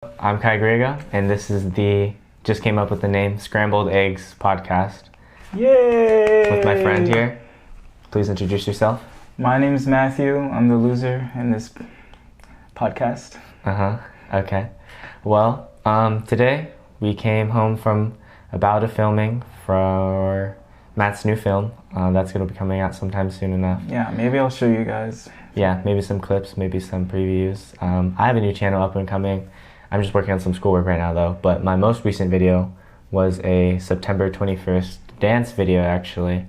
I'm Greigo, and this is the just came up with the name Scrambled Eggs podcast Yay! with my friend here. Please introduce yourself. My name is Mathew. I'm the loser in this podcast. Okay. Well, today we came home from a bout of filming for Matt's new film. That's going to be coming out sometime soon enough. Yeah, maybe I'll show you guys. Yeah, maybe some clips, maybe some previews. I have a new channel up and coming. I'm just working on some schoolwork right now though, but my most recent video was a September 21st dance video actually,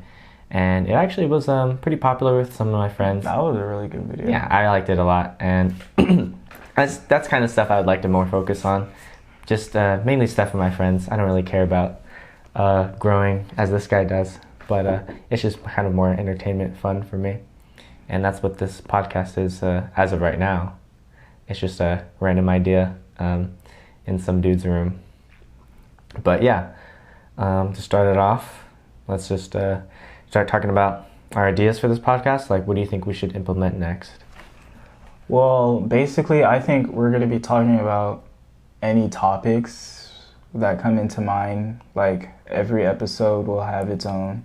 and it actually was pretty popular with some of my friends. That was a really good video. Yeah, I liked it a lot, and that's kind of stuff I would like to more focus on. Just mainly stuff with my friends. I don't really care about growing as this guy does, but it's just kind of more entertainment fun for me. And that's what this podcast is as of right now. It's just a random idea in some dude's room. But yeah, to start it off, let's just start talking about our ideas for this podcast. Like, what do you think we should implement next? Well, basically, I think we're going to be talking about any topics that come into mind. Like, every episode will have its own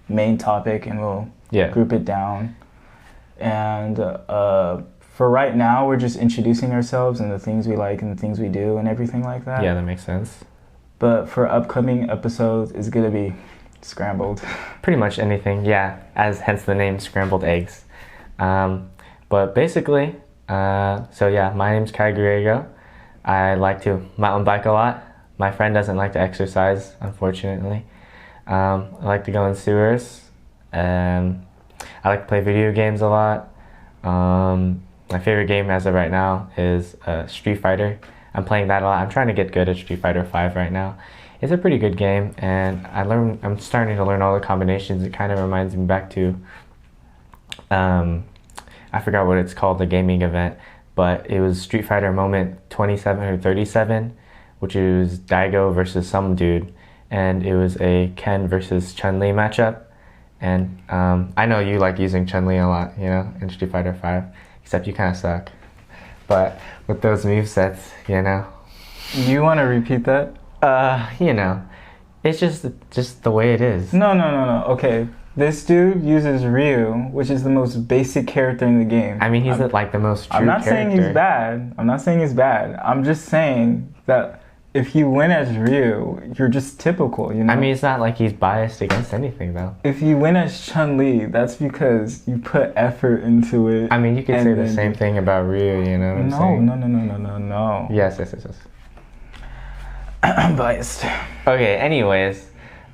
main topic, and we'll group it down. And for right now, we're just introducing ourselves and the things we like and the things we do and everything like that. Yeah, that makes sense. But for upcoming episodes, it's going to be scrambled. Pretty much anything, yeah, as hence the name Scrambled Eggs. But basically, so yeah, my name's Kai Greigo. I like to mountain bike a lot. My friend doesn't like to exercise, unfortunately. I like to go in sewers. I like to play video games a lot. My favorite game as of right now is Street Fighter. I'm playing that a lot. I'm trying to get good at Street Fighter 5 right now. It's a pretty good game, and I'm starting to learn all the combinations. It kind of reminds me back to, I forgot what it's called, the gaming event, but it was Street Fighter Moment 27 or 37, which was Greigo versus some dude, and it was a Ken versus Chun-Li matchup. And I know you like using Chun-Li a lot, you know, in Street Fighter 5, except you kind of suck. But with those movesets, you know. You want to repeat that? You know, it's just the way it is. No. Okay, this dude uses Ryu, which is the most basic character in the game. I mean, he's like the most true I'm not character. saying he's bad. I'm just saying that if you win as Ryu, you're just typical, you know? I mean, it's not like he's biased against anything, though. If you win as Chun-Li, that's because you put effort into it. I mean, you could say the same thing about Ryu, you know what I'm saying? No. Yes. I'm biased. Okay, anyways,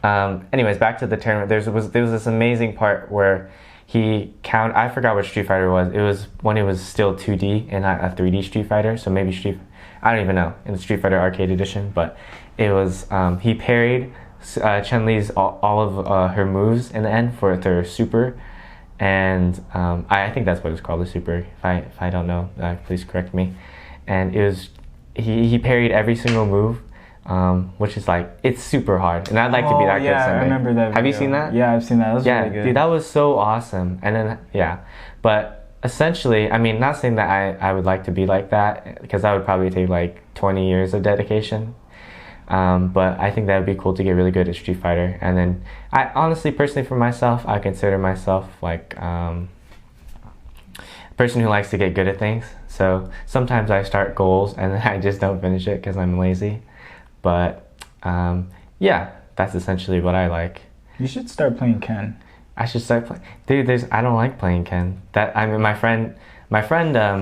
back to the tournament. There was this amazing part where I forgot what Street Fighter was. It was when it was still 2D and not a 3D Street Fighter, so maybe I don't even know, in the Street Fighter Arcade Edition, but it was, he parried Chun-Li's all of her moves in the end for their super, and I think that's what it's called, the super. If I don't know, please correct me. And it was, he parried every single move, which is like, it's super hard, and I'd like to be that good someday. I remember that video. Have you seen that? Yeah, I've seen that. That was really good. Dude, that was so awesome. And then, but essentially, I mean, not saying that I would like to be like that, because that would probably take like 20 years of dedication. But I think that would be cool to get really good at Street Fighter. And then I honestly, personally for myself, I consider myself like a person who likes to get good at things. So sometimes I start goals and then I just don't finish it because I'm lazy. But yeah, that's essentially what I like. You should start playing Ken. I should start playing. Dude, I don't like playing Ken. My friend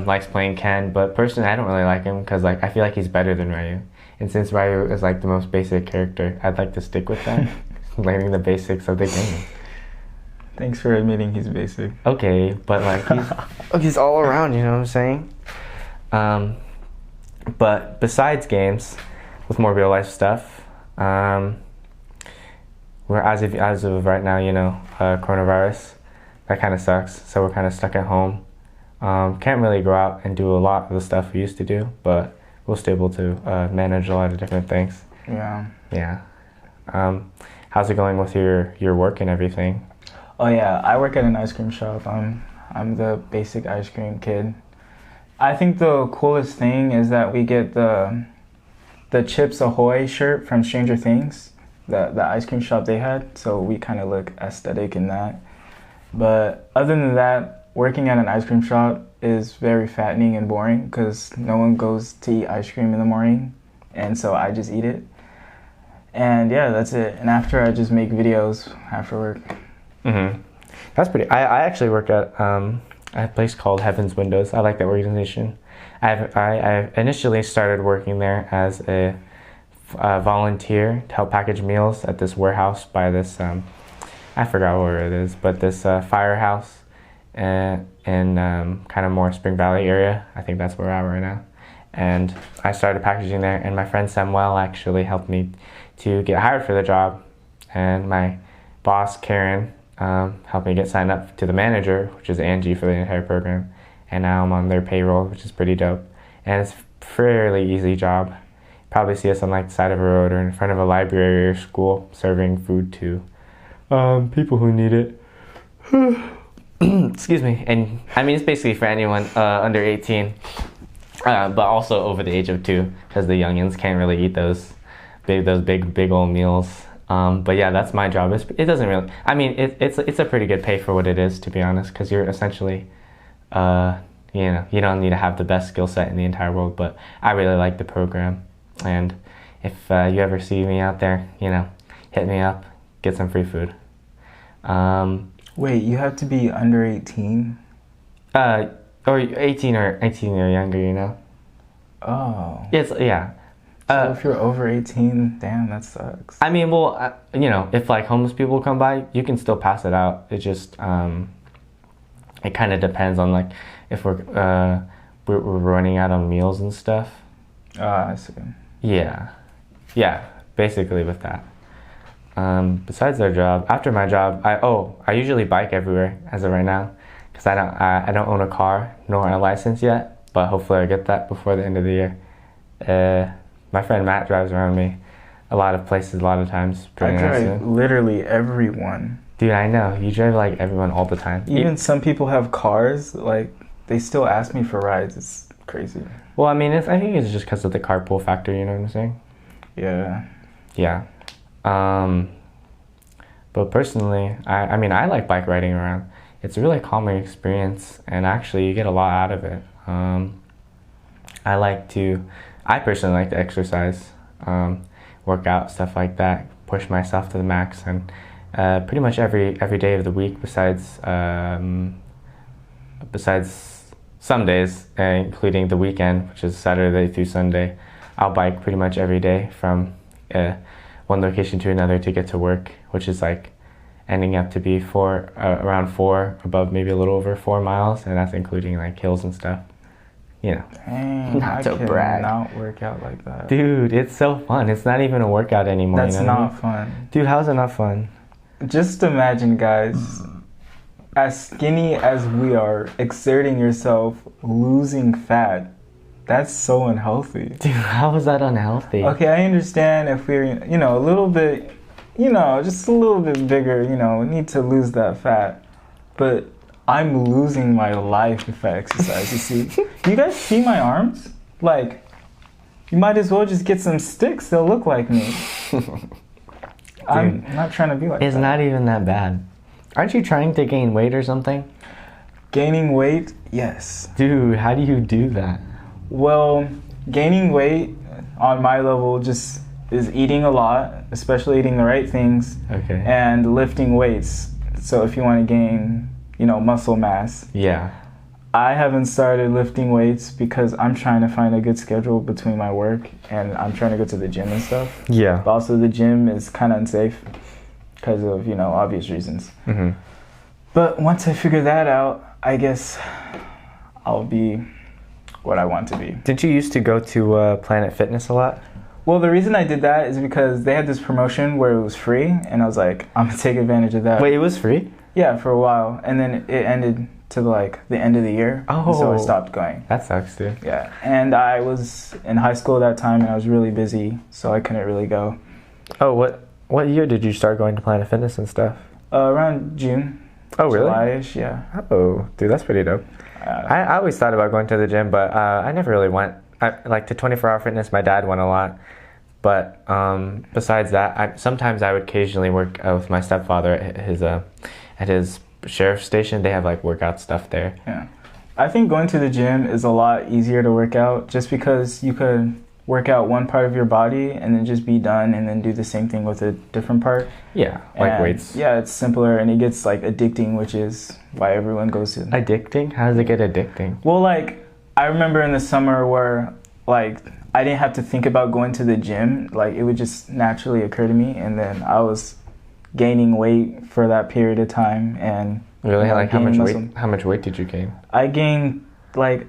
likes playing Ken, but personally I don't really like him because like I feel like he's better than Ryu. And since Ryu is like the most basic character, I'd like to stick with that, learning the basics of the game. Thanks for admitting he's basic. Okay, but like he's all around, you know what I'm saying? But besides games, with more real life stuff, we're as of right now, you know, coronavirus, that kind of sucks. So we're kind of stuck at home. Can't really go out and do a lot of the stuff we used to do, but we're still able to manage a lot of different things. Yeah. How's it going with your work and everything? Oh yeah, I work at an ice cream shop. I'm the basic ice cream kid. I think the coolest thing is that we get the the Chips Ahoy shirt from Stranger Things, the ice cream shop they had. So we kind of look aesthetic in that. But other than that, working at an ice cream shop is very fattening and boring because no one goes to eat ice cream in the morning, and so I just eat it. And yeah, that's it. And after, I just make videos after work. That's pretty. I actually work at a place called Heaven's Windows. I like that organization. I initially started working there as a volunteer to help package meals at this warehouse by this I forgot where it is, but this firehouse in kind of more Spring Valley area. I think that's where I'm right now. And I started packaging there, and my friend Samuel actually helped me to get hired for the job, and my boss Karen helped me get signed up to the manager, which is Angie, for the entire program. And now I'm on their payroll, which is pretty dope. And it's a fairly easy job. Probably see us on like the side of a road or in front of a library or school serving food to people who need it. Excuse me. And I mean, it's basically for anyone under 18, but also over the age of 2, because the youngins can't really eat those big old meals. But yeah, that's my job. It doesn't really. I mean, it's a pretty good pay for what it is, to be honest, because you're essentially, you don't need to have the best skill set in the entire world. But I really like the program, and if you ever see me out there, hit me up, get some free food. Wait, you have to be under 18? Or 18 or younger, Oh. Yeah. So if you're over 18, damn, that sucks. I mean, well, if like homeless people come by, you can still pass it out. It just, it kind of depends on like if we're running out on meals and stuff. I see. Yeah, basically with that. Besides our job, after my job, I usually bike everywhere as of right now, because I don't own a car nor a license yet, but hopefully I get that before the end of the year. My friend Matt drives around me a lot of places, a lot of times. I drive literally everyone. Dude, I know. You drive like everyone all the time. Even some people have cars, like, they still ask me for rides. It's crazy. Well, I mean, I think it's just because of the carpool factor, you know what I'm saying? Yeah. Yeah. But personally, I mean, I like bike riding around. It's a really calming experience, and actually you get a lot out of it. I personally like to exercise, work out, stuff like that, push myself to the max, and pretty much every day of the week besides some days, including the weekend, which is Saturday through Sunday, I'll bike pretty much every day from one location to another to get to work, which is like ending up to be around 4, above maybe a little over 4 miles, and that's including like hills and stuff. Dang, not to brag. Not work out like that. Dude, it's so fun. It's not even a workout anymore. That's not fun. Dude, how's it not fun? Just imagine, guys, as skinny as we are, exerting yourself, losing fat. That's so unhealthy. Dude, how is that unhealthy? Okay, I understand if we're, a little bit, just a little bit bigger, we need to lose that fat. But I'm losing my life if I exercise, you see. Do you guys see my arms? Like, you might as well just get some sticks. They'll look like me. I'm not trying to be like that. It's not even that bad. Aren't you trying to gain weight or something? Gaining weight? Yes. Dude, how do you do that? Well, gaining weight on my level just is eating a lot, especially eating the right things. Okay. And lifting weights. So if you want to gain, muscle mass. Yeah. I haven't started lifting weights because I'm trying to find a good schedule between my work and I'm trying to go to the gym and stuff. Yeah. But also the gym is kind of unsafe because of, obvious reasons. Mm-hmm. But once I figure that out, I guess I'll be what I want to be. Didn't you used to go to Planet Fitness a lot? Well, the reason I did that is because they had this promotion where it was free, and I was like, I'm going to take advantage of that. Wait, it was free? Yeah, for a while. And then it ended to the end of the year. Oh. So I stopped going. That sucks, dude. Yeah. And I was in high school at that time, and I was really busy, so I couldn't really go. Oh, what year did you start going to Planet Fitness and stuff? Around June. Oh, really? July-ish, yeah. Oh, dude, that's pretty dope. I always thought about going to the gym, but I never really went. Like to 24 Hour Fitness, my dad went a lot. But besides that, sometimes I would occasionally work out with my stepfather at his sheriff's station. They have like workout stuff there. Yeah. I think going to the gym is a lot easier to work out just because you could work out one part of your body and then just be done and then do the same thing with a different part. Yeah, like And, weights. Yeah, it's simpler and it gets like addicting, which is why everyone goes to. Addicting? How does it get addicting? Well, like I remember in the summer where like I didn't have to think about going to the gym. Like it would just naturally occur to me, and then I was gaining weight for that period of time. And Really? Like how much muscle. weight? How much weight did you gain? I gained like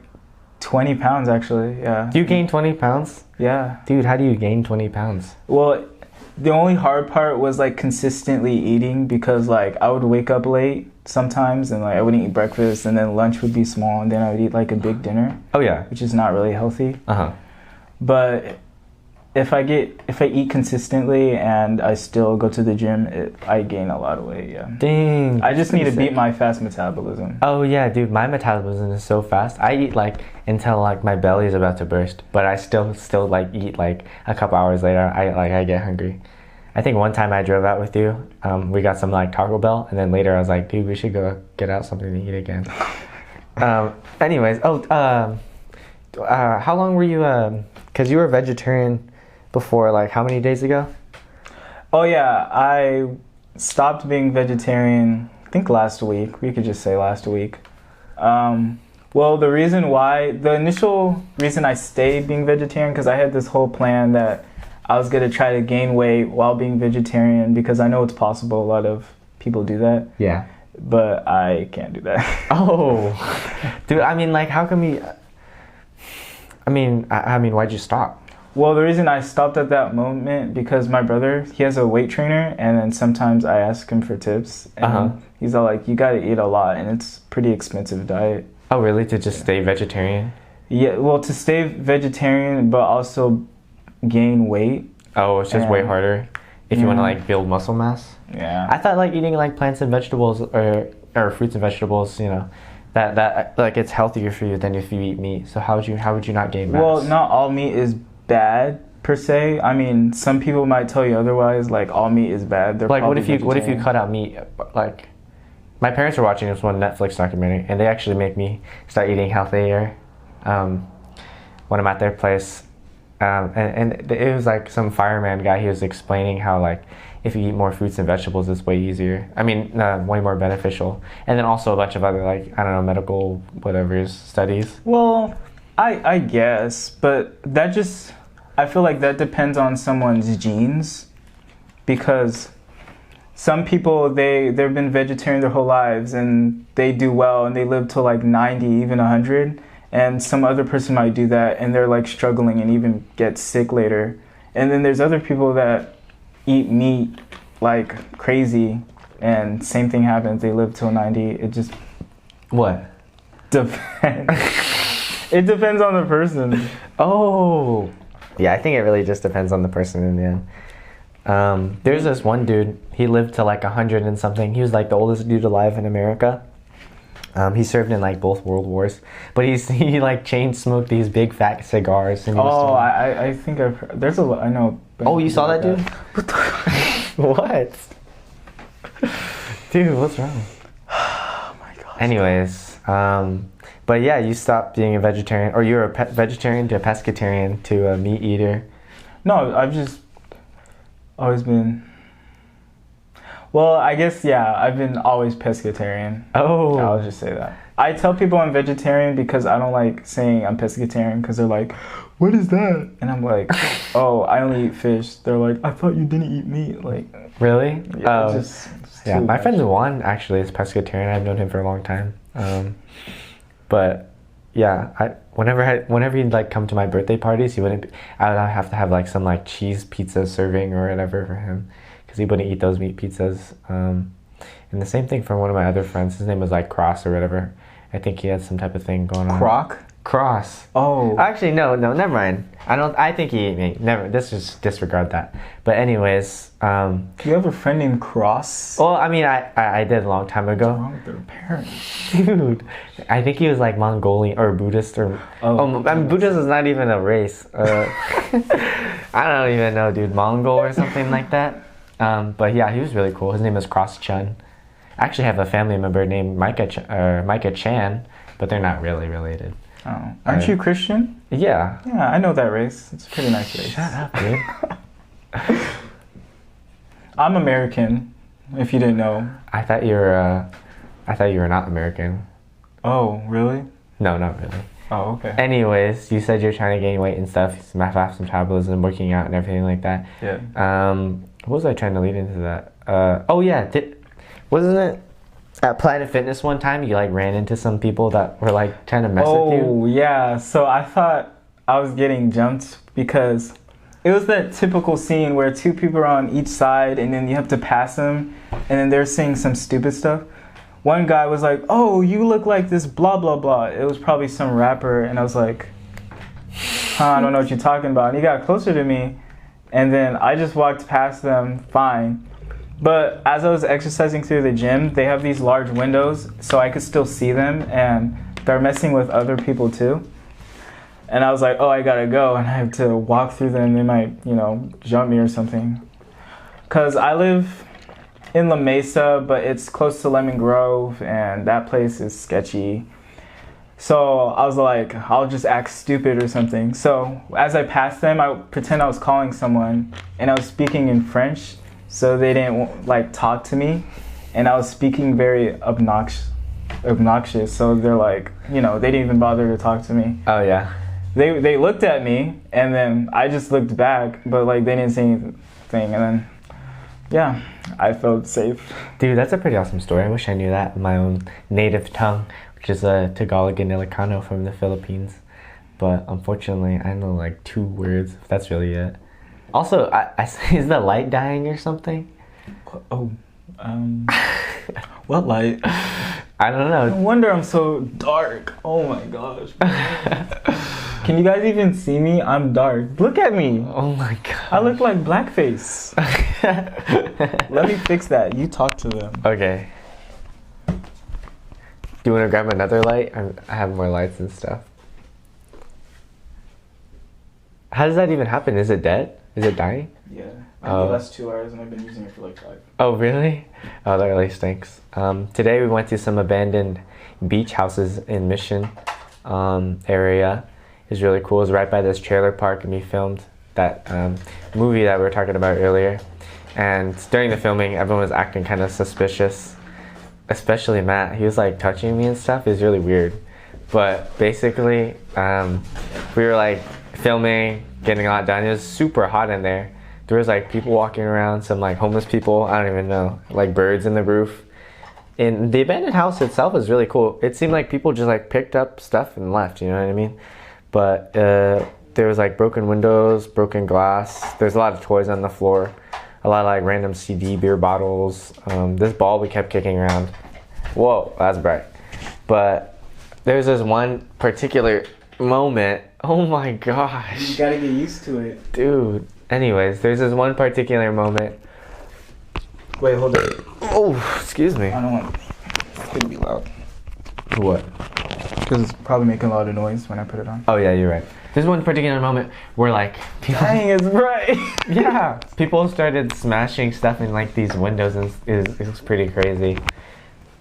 20 pounds actually. Yeah. You gained 20 pounds? Yeah. Dude, how do you gain 20 pounds? Well, the only hard part was like consistently eating, because like I would wake up late sometimes and like I wouldn't eat breakfast, and then lunch would be small, and then I would eat like a big dinner, Oh yeah. which is not really healthy. Uh-huh. But if I eat consistently and I still go to the gym, I gain a lot of weight. Yeah. Dang. I just need to pretty beat sick. my fast metabolism. Oh yeah, dude, my metabolism is so fast. I eat like until like my belly is about to burst, but I still like eat like a couple hours later. I get hungry. I think one time I drove out with you. We got some like Taco Bell, and then later I was like, dude, we should go get out something to eat again. Anyways, how long were you? Because you were vegetarian before, like how many days ago? Oh yeah, I stopped being vegetarian, I think last week. We could just say last week. Well, the initial reason I stayed being vegetarian, because I had this whole plan that I was going to try to gain weight while being vegetarian, because I know it's possible. A lot of people do that. Yeah. But I can't do that. Oh, dude, I mean, like, how come you... I mean, why'd you stop? Well, the reason I stopped at that moment, because my brother, he has a weight trainer, and then sometimes I ask him for tips, and he's all like, you gotta eat a lot, and it's pretty expensive diet. Oh, really? To just stay vegetarian? Yeah, well, to stay vegetarian, but also gain weight. Oh, it's just way harder if you want to, like, build muscle mass? Yeah. I thought, like, eating, like, plants and vegetables, or fruits and vegetables, you know, that like, it's healthier for you than if you eat meat. So how would you not gain mass? Well, not all meat is bad per se. I mean, some people might tell you otherwise. Like all meat is bad. They're like, what if you vegetarian. cut out meat? Like, my parents were watching this one Netflix documentary, and they actually make me start eating healthier when I'm at their place. And it was like some fireman guy. He was explaining how like if you eat more fruits and vegetables, it's way easier. I mean, way more beneficial. And then also a bunch of other like, I don't know, medical whatever studies. Well, I guess, but I feel like that depends on someone's genes, because some people, they've been vegetarian their whole lives and they do well and they live to like 90, even 100. And some other person might do that and they're like struggling and even get sick later. And then there's other people that eat meat like crazy and same thing happens. They live till 90. It just What? depends. It depends on the person. Oh. Yeah, I think it really just depends on the person in the end. There's this one dude, he lived to like 100 and something. He was like the oldest dude alive in America. He served in like both world wars, but he like chain smoked these big fat cigars. And I think I've heard. I know. Oh, you saw that dude? What? Dude, what's wrong? Oh my god. Anyways, but yeah, you stopped being a vegetarian, or you're a vegetarian to a pescatarian to a meat eater. No, I've just always been. Well, I guess, yeah, I've been always pescatarian. Oh. I'll just say that. I tell people I'm vegetarian because I don't like saying I'm pescatarian, because they're like, what is that? And I'm like, oh, I only eat fish. They're like, I thought you didn't eat meat. Like, really? Yeah, yeah, my friend Juan actually is pescatarian. I've known him for a long time. But yeah, whenever he'd like come to my birthday parties, I would have to have like some like cheese pizza serving or whatever for him, because he wouldn't eat those meat pizzas. And the same thing from one of my other friends. His name was like Cross or whatever. I think he had some type of thing going on. Croc? Cross. Oh. Actually, no, never mind. I think he never. Let's just disregard that. But anyways, Do you have a friend named Cross? well, I mean, I did a long time What's ago, wrong with their parents? dude. I think he was like Mongolian or Buddhist or. I mean, Buddhist is not even a race. I don't even know, dude. Mongol or something like that. But yeah, he was really cool. His name is Cross Chun. I actually have a family member named Micah Chan, but they're not really related. Oh, aren't you Christian? Yeah. Yeah, I know that race. It's a pretty nice race. Shut up, dude. I'm American, if you didn't know. I thought you were not American. Oh, really? No, not really. Oh, okay. Anyways, you said you're trying to gain weight and stuff, have some metabolism, working out and everything like that. Yeah. What was I trying to lead into that? Oh yeah, wasn't it at Planet Fitness one time you like ran into some people that were like trying to mess with you? Oh, yeah. So I thought I was getting jumped because it was that typical scene where two people are on each side and then you have to pass them and then they're saying some stupid stuff. One guy was like, "Oh, you look like this blah, blah, blah." It was probably some rapper. And I was like, I don't know what you're talking about. And he got closer to me. And then I just walked past them fine. But as I was exercising through the gym, they have these large windows so I could still see them. And they're messing with other people too. And I was like, oh, I gotta go. And I have to walk through them. They might, jump me or something. Because I live in La Mesa, but it's close to Lemon Grove, and that place is sketchy. So I was like, I'll just act stupid or something. So as I passed them, I pretend I was calling someone, and I was speaking in French, so they didn't talk to me, and I was speaking very obnoxious. So they're like, they didn't even bother to talk to me. Oh yeah. They looked at me, and then I just looked back, but they didn't say anything, and then. Yeah, I felt safe. Dude, that's a pretty awesome story. I wish I knew that in my own native tongue, which is Tagalog and Ilocano from the Philippines. But unfortunately, I know 2 words. That's really it. Also, is the light dying or something? Oh, what light? I don't know. No wonder I'm so dark. Oh my gosh. Can you guys even see me? I'm dark. Look at me. Oh my god. I look like blackface. Let me fix that. You talk to them. Okay. Do you want to grab another light? I have more lights and stuff. How does that even happen? Is it dead? Is it dying? Yeah. I think that's 2 hours and I've been using it for 5. Oh, really? Oh, that really stinks. Today we went to some abandoned beach houses in Mission area. It was really cool. It was right by this trailer park, and we filmed that movie that we were talking about earlier. And during the filming, everyone was acting kind of suspicious, especially Matt. He was touching me and stuff. It was really weird. But basically, we were filming, getting a lot done. It was super hot in there. There was people walking around, some homeless people, I don't even know, birds in the roof. And the abandoned house itself was really cool. It seemed like people just picked up stuff and left, you know what I mean? But there was broken windows, broken glass. There's a lot of toys on the floor, a lot of random CD, beer bottles. This ball we kept kicking around. Whoa, that's bright. But there's this one particular moment. Oh my gosh. You gotta get used to it. Dude. Anyways, there's this one particular moment. Wait, hold it. Oh, excuse me. I don't want it to be loud. What? Because it's probably making a lot of noise when I put it on. Oh yeah, you're right. There's one particular moment where people. Dang, it's bright. Yeah, people started smashing stuff in these windows, and it was pretty crazy.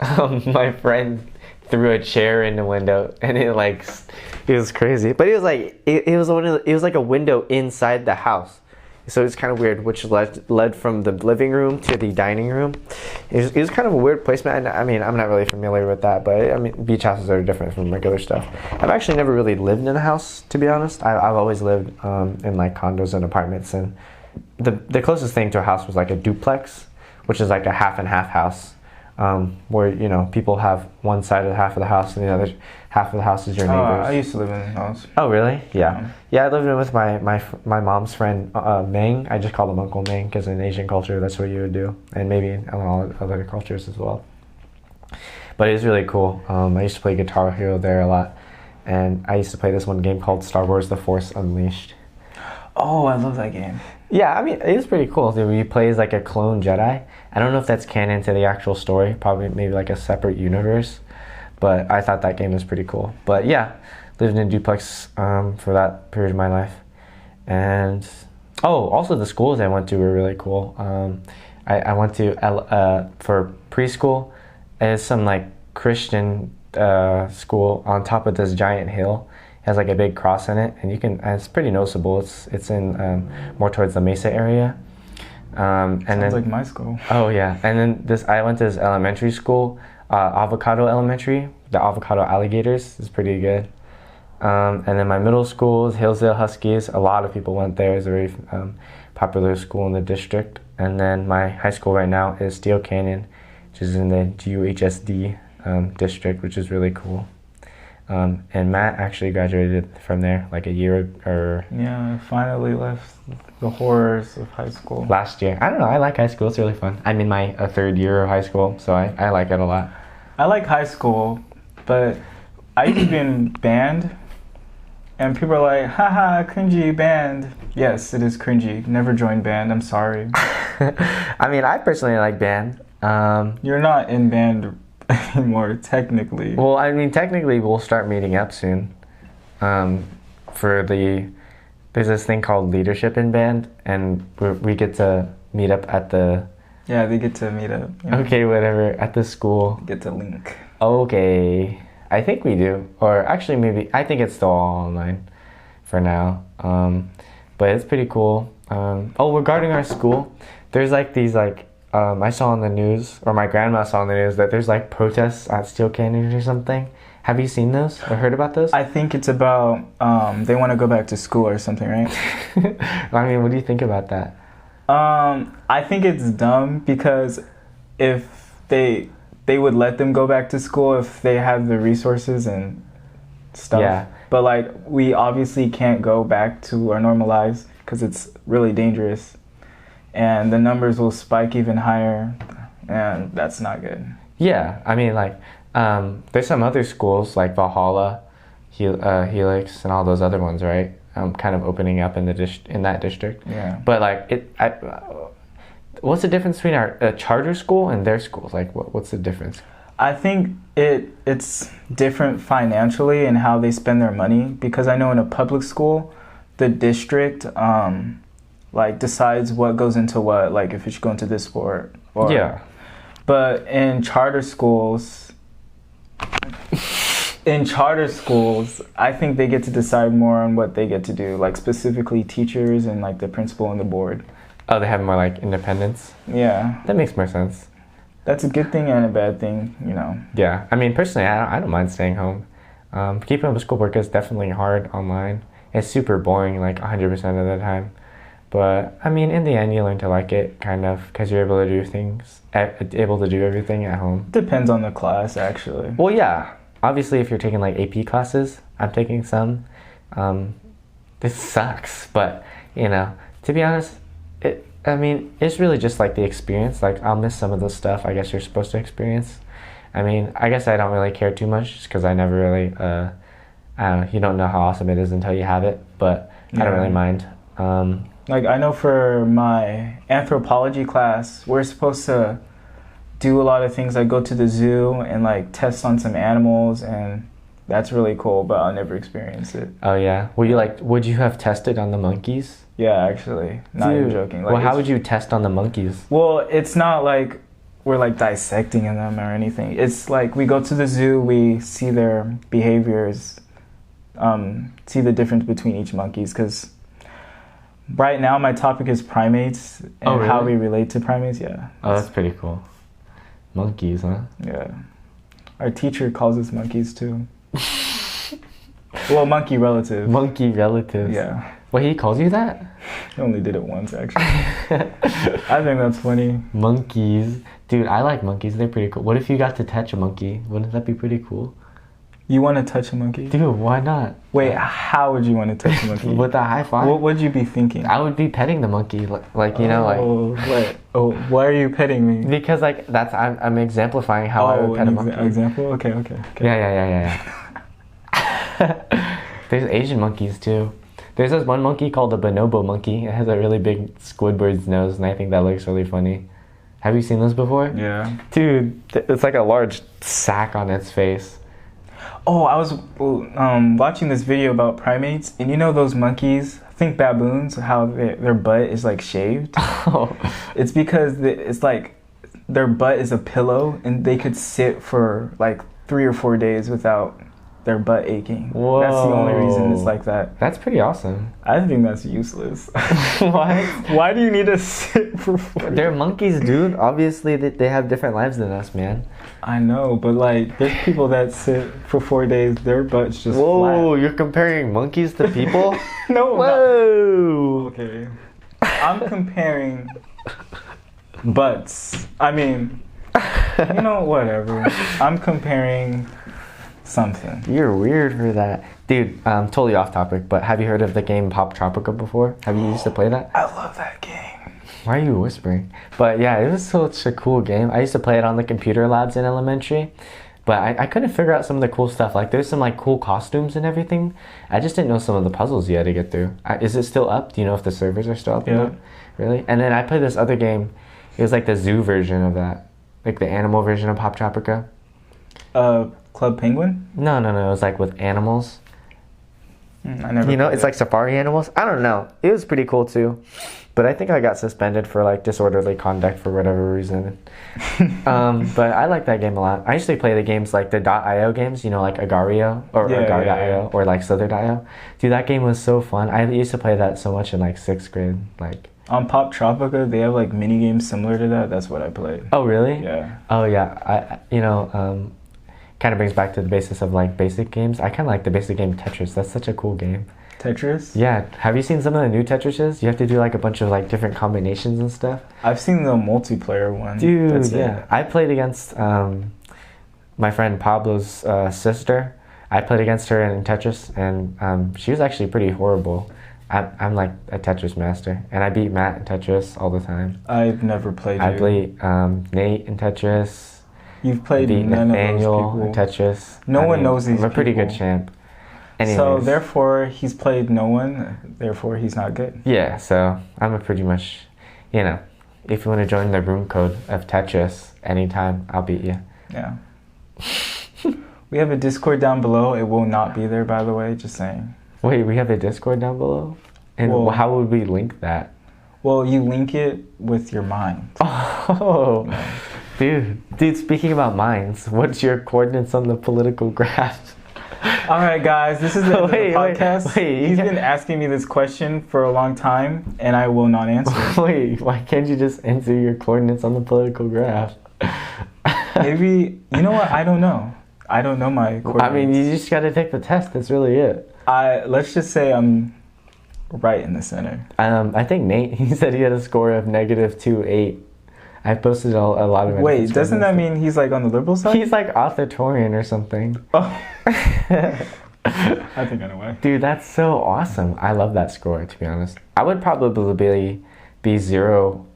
My friend threw a chair in the window, and it was crazy. But it was it was like a window inside the house. So it's kind of weird, which led from the living room to the dining room. It was kind of a weird placement. I mean, I'm not really familiar with that, but I mean, beach houses are different from regular stuff. I've actually never really lived in a house, to be honest. I've always lived in condos and apartments, and the closest thing to a house was a duplex, which is a half and half house, where people have one side of the half of the house and the other half of the house is your neighbors. I used to live in a house. Oh really? Yeah. Yeah, I lived in with my mom's friend Meng. I just call him Uncle Meng because in Asian culture that's what you would do, and maybe in all other cultures as well. But it was really cool. I used to play Guitar Hero there a lot, and I used to play this one game called Star Wars: The Force Unleashed. Oh, I love that game. Yeah, I mean, it was pretty cool. He plays like a clone Jedi. I don't know if that's canon to the actual story. Probably maybe like a separate universe. But I thought that game was pretty cool. But yeah, lived in a duplex for that period of my life. And also the schools I went to were really cool. I went to for preschool. It's some like Christian school on top of this giant hill. It has like a big cross in it, and it's pretty noticeable. It's in more towards the Mesa area. And Sounds like my school. Oh yeah, and then I went to this elementary school, Avocado Elementary. The Avocado Alligators is pretty good. And then my middle school is Hillsdale Huskies. A lot of people went there. It's a very popular school in the district. And then my high school right now is Steel Canyon, which is in the GUHSD district, which is really cool. And Matt actually graduated from there like a year or... Yeah, I finally left the horrors of high school. Last year. I don't know, I like high school. It's really fun. I'm in my third year of high school, so I like it a lot. I like high school, but I used to be in band, and people are like, haha, cringy band. Yes, it is cringy. Never joined band, I'm sorry. I mean, I personally like band. You're not in band anymore, technically. Well, I mean, technically, we'll start meeting up soon. There's this thing called leadership in band, and we get to meet up at the... Yeah, they get to meet up. You know? Okay, whatever, at the school. Get to link. Okay, I think we do. Or actually, maybe, I think it's still all online for now. But it's pretty cool. Regarding our school, there's like these like... I saw on the news, or my grandma saw on the news, that there's like protests at Steel Canyon or something. Have you seen those or heard about those? I think it's about they want to go back to school or something, right? I mean, what do you think about that? I think it's dumb because if they would let them go back to school if they have the resources and stuff. Yeah. But like we obviously can't go back to our normal lives because it's really dangerous. And the numbers will spike even higher, and that's not good. Yeah, I mean, like, there's some other schools like Valhalla, Helix, and all those other ones, right? Kind of opening up in that district. Yeah. But like, what's the difference between a charter school and their schools? Like, what's the difference? I think it's different financially and how they spend their money, because I know in a public school, the district like decides what goes into what, like if you should go into this sport or... Yeah. But in charter schools, I think they get to decide more on what they get to do, like specifically teachers and like the principal and the board. Oh, they have more like independence? Yeah. That makes more sense. That's a good thing and a bad thing, you know. Yeah, I mean, personally, I don't mind staying home. Keeping up with schoolwork is definitely hard online. It's super boring like 100% of the time. But, I mean, in the end, you learn to like it, kind of, because you're able to do everything at home. Depends on the class, actually. Well, yeah. Obviously, if you're taking, like, AP classes, I'm taking some. This sucks, but, you know, to be honest, it's really just, like, the experience. Like, I'll miss some of the stuff I guess you're supposed to experience. I mean, I guess I don't really care too much, just because I never really, you don't know how awesome it is until you have it, but I don't really mind. Like, I know for my anthropology class, we're supposed to do a lot of things, like go to the zoo and like test on some animals, and that's really cool, but I'll never experience it. Oh yeah? Would you have tested on the monkeys? Yeah, actually. Not even joking. Like, well, how would you test on the monkeys? Well, it's not like we're like dissecting them or anything. It's like we go to the zoo, we see their behaviors, see the difference between each monkeys, because right now my topic is primates and really? how we relate to primates. Yeah. Oh, that's pretty cool. Monkeys, huh? Yeah. Our teacher calls us monkeys too. Well, monkey relatives. Monkey relatives. Yeah. Well, he calls you that? He only did it once, actually. I think that's funny. Monkeys. Dude, I like monkeys. They're pretty cool. What if you got to touch a monkey? Wouldn't that be pretty cool? You want to touch a monkey? Dude, why not? Wait, how would you want to touch a monkey? With a high five? What would you be thinking? I would be petting the monkey, like you know, like. Oh, what? Oh, why are you petting me? Because like I'm exemplifying how I would pet a monkey. Example? Okay. Yeah. There's Asian monkeys too. There's this one monkey called the bonobo monkey. It has a really big Squidward's nose, and I think that looks really funny. Have you seen those before? Yeah. Dude, it's like a large sack on its face. Oh, I was watching this video about primates, and you know those monkeys, I think baboons, how their butt is like shaved? Oh. It's because it's like their butt is a pillow, and they could sit for like 3 or 4 days without their butt aching. Whoa. That's the only reason it's like that. That's pretty awesome. I think that's useless. Why? Why do you need to sit for 4 days? They're monkeys, dude. Obviously, they have different lives than us, man. I know, but like, there's people that sit for 4 days, their butt's just Whoa, flat. you're comparing monkeys to people? No, Whoa. okay. I'm comparing butts. I mean, you know, whatever. I'm comparing something. You're weird for that. Dude, totally off topic, but have you heard of the game Pop Tropica before? Have you used to play that? I love that game. Why are you whispering? But yeah, it was such a cool game. I used to play it on the computer labs in elementary, but I couldn't figure out some of the cool stuff. Like there's some like cool costumes and everything. I just didn't know some of the puzzles you had to get through. Is it still up? Do you know if the servers are still up? Yeah. Or not? Really? And then I played this other game. It was like the zoo version of that. Like the animal version of Pop Tropica. Club Penguin? No. It was like with animals. I never. You know, played it's it. like safari animals. I don't know. It was pretty cool too. But I think I got suspended for like disorderly conduct for whatever reason. But I like that game a lot. I usually play the games like the .io games, you know, like Agario or Agar.io or like Slither.io. Dude, that game was so fun. I used to play that so much in like 6th grade. Like on Pop Tropica, they have like mini games similar to that. That's what I played. Oh, really? Yeah. Oh, yeah. Kind of brings back to the basis of like basic games. I kind of like the basic game Tetris. That's such a cool game. Tetris? Yeah. Have you seen some of the new Tetrises? You have to do like a bunch of like different combinations and stuff. I've seen the multiplayer one. Dude, That's yeah. it. I played against my friend Pablo's sister. I played against her in Tetris, and she was actually pretty horrible. I'm like a Tetris master, and I beat Matt in Tetris all the time. I've never played I you. beat Nate in Tetris. You've played I beat none Nathaniel of those in people. Tetris. No one knows these I'm a pretty people. good champ. Anyways, So therefore, he's played no one. Therefore, he's not good. yeah, so I'm a pretty much, you know, if you want to join the room code of Tetris anytime, I'll beat you. Yeah. We have a Discord down below. It will not be there, by the way. Just saying. Wait, we have a Discord down below? And Well- how would we link that? Well, you link it with your mind. Oh, dude, speaking about minds, what's your coordinates on the political graph? All right, guys, this is the end of the Wait, podcast. wait, He's been asking me this question for a long time, and I will not answer. Wait, why can't you just answer your coordinates on the political graph? Maybe, you know what? I don't know. I don't know my coordinates. I mean, you just gotta take the test, that's really it. Let's just say I'm right in the center. I think Nate, he said he had a score of -2.8. I posted a lot of it. Wait, doesn't that mean he's like on the liberal side? He's like authoritarian or something. Oh. I think I know why. Dude, that's so awesome. I love that score, to be honest. I would probably be 0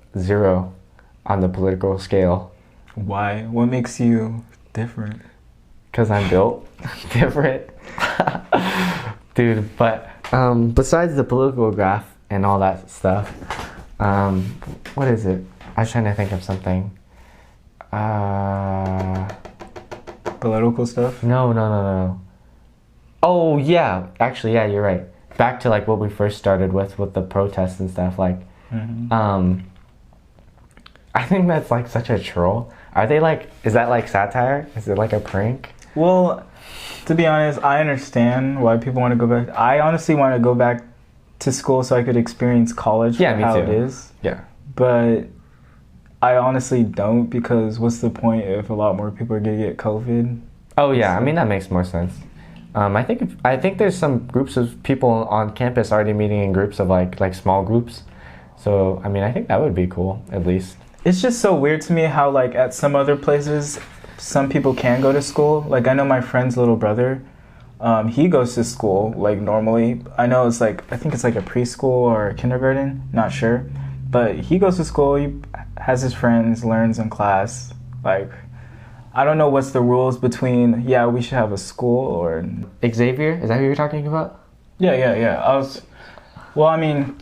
on the political scale. Why? What makes you different? Because I'm built different. Dude, but besides the political graph and all that stuff, what is it? I was trying to think of something. Political stuff? No. Oh, yeah. Actually, yeah, you're right. Back to like what we first started with the protests and stuff. Like, I think that's like such a troll. Are they like, is that like satire? Is it like a prank? Well, to be honest, I understand why people want to go back. I honestly want to go back to school so I could experience college Yeah, for me how too. it is. Yeah. But I honestly don't, because what's the point if a lot more people are going to get COVID? Oh yeah, I mean that makes more sense. I think there's some groups of people on campus already meeting in groups of like small groups. So I mean I think that would be cool at least. It's just so weird to me how like at some other places, some people can go to school. Like I know my friend's little brother, he goes to school like normally. I know it's like, I think it's like a preschool or a kindergarten, not sure. But he goes to school, he has his friends, learns in class. Like, I don't know what's the rules between, yeah, we should have a school or... Xavier, is that who you're talking about? Yeah. Well, I mean,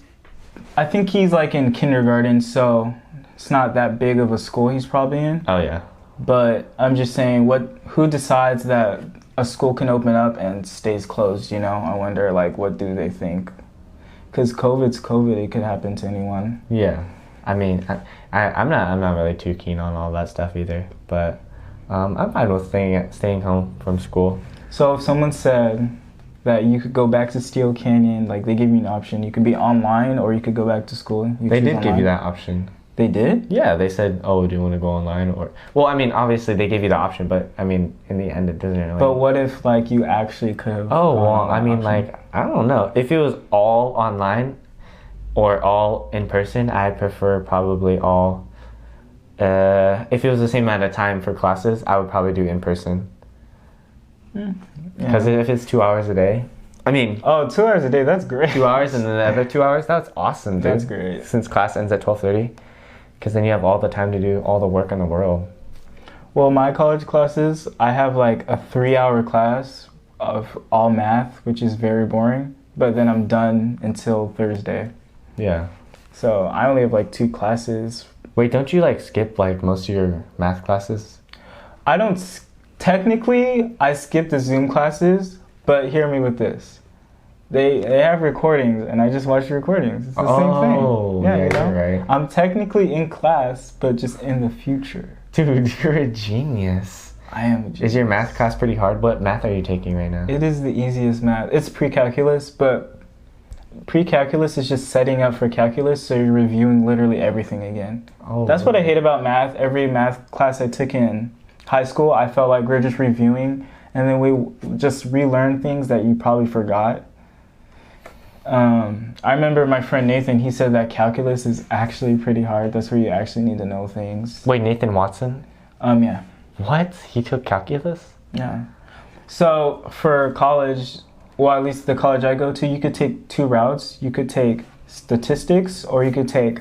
I think he's like in kindergarten, so it's not that big of a school he's probably in. Oh yeah. But I'm just saying, who decides that a school can open up and stays closed, you know? I wonder, like, what do they think? Because COVID's COVID, it could happen to anyone. Yeah. I mean, I'm not really too keen on all that stuff either. But I'm fine with staying home from school. So if someone said that you could go back to Steel Canyon, like, they give you an option. You could be online or you could go back to school. They did give you that option. They did? Yeah, they said, "Oh, do you want to go online?" Or, well, I mean, obviously they gave you the option, but I mean, in the end, it doesn't really. But what if like you actually could have? Oh well, I mean, like I don't know. If it was all online or all in person, I'd prefer probably all. If it was the same amount of time for classes, I would probably do in person. Because if it's 2 hours a day, I mean. Oh, 2 hours a day, that's great. 2 hours and then the other 2 hours, that's awesome, dude. That's great. Since class ends at 12:30. Because then you have all the time to do all the work in the world. Well, my college classes, I have like a 3-hour class of all math, which is very boring. But then I'm done until Thursday. Yeah. So I only have like 2 classes. Wait, don't you like skip like most of your math classes? I don't. Technically, I skip the Zoom classes, but hear me with this. They have recordings, and I just watch the recordings. It's the same thing. Yeah, you know? You're right. I'm technically in class, but just in the future. Dude, you're a genius. I am a genius. Is your math class pretty hard? What math are you taking right now? It is the easiest math. It's pre-calculus, but pre-calculus is just setting up for calculus, so you're reviewing literally everything again. Oh, that's what I hate about math. Every math class I took in high school, I felt like we're just reviewing, and then we just relearn things that you probably forgot. I remember my friend Nathan, he said that calculus is actually pretty hard. That's where you actually need to know things. Wait, Nathan Watson? Yeah. What? He took calculus? Yeah. So for college, well, at least the college I go to, you could take 2 routes. You could take statistics or you could take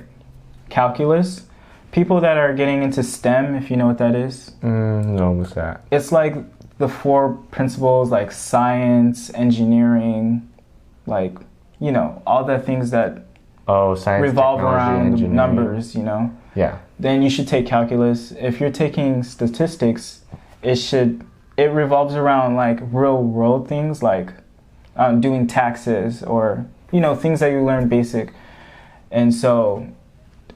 calculus. People that are getting into STEM, if you know what that is. No, what's that? It's like the 4 principles, like science, engineering, like, you know, all the things that science, revolve around numbers, you know. Yeah. Then you should take calculus. If you're taking statistics, it revolves around like real world things, like doing taxes or, you know, things that you learn basic. And so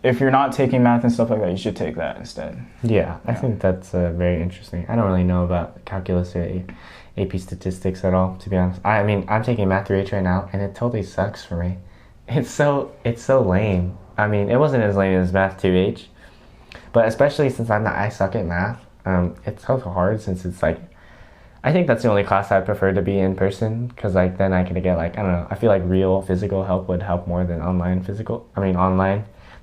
if you're not taking math and stuff like that, you should take that instead. Yeah, I think that's very interesting. I don't really know about calculus or AP statistics at all, to be honest. I mean, I'm taking Math 3H right now, and it totally sucks for me. It's so lame. I mean, it wasn't as lame as Math 2H, but especially since I suck at math, it's so hard since it's like, I think that's the only class I prefer to be in person, because like then I can get like, I don't know, I feel like real physical help would help more than online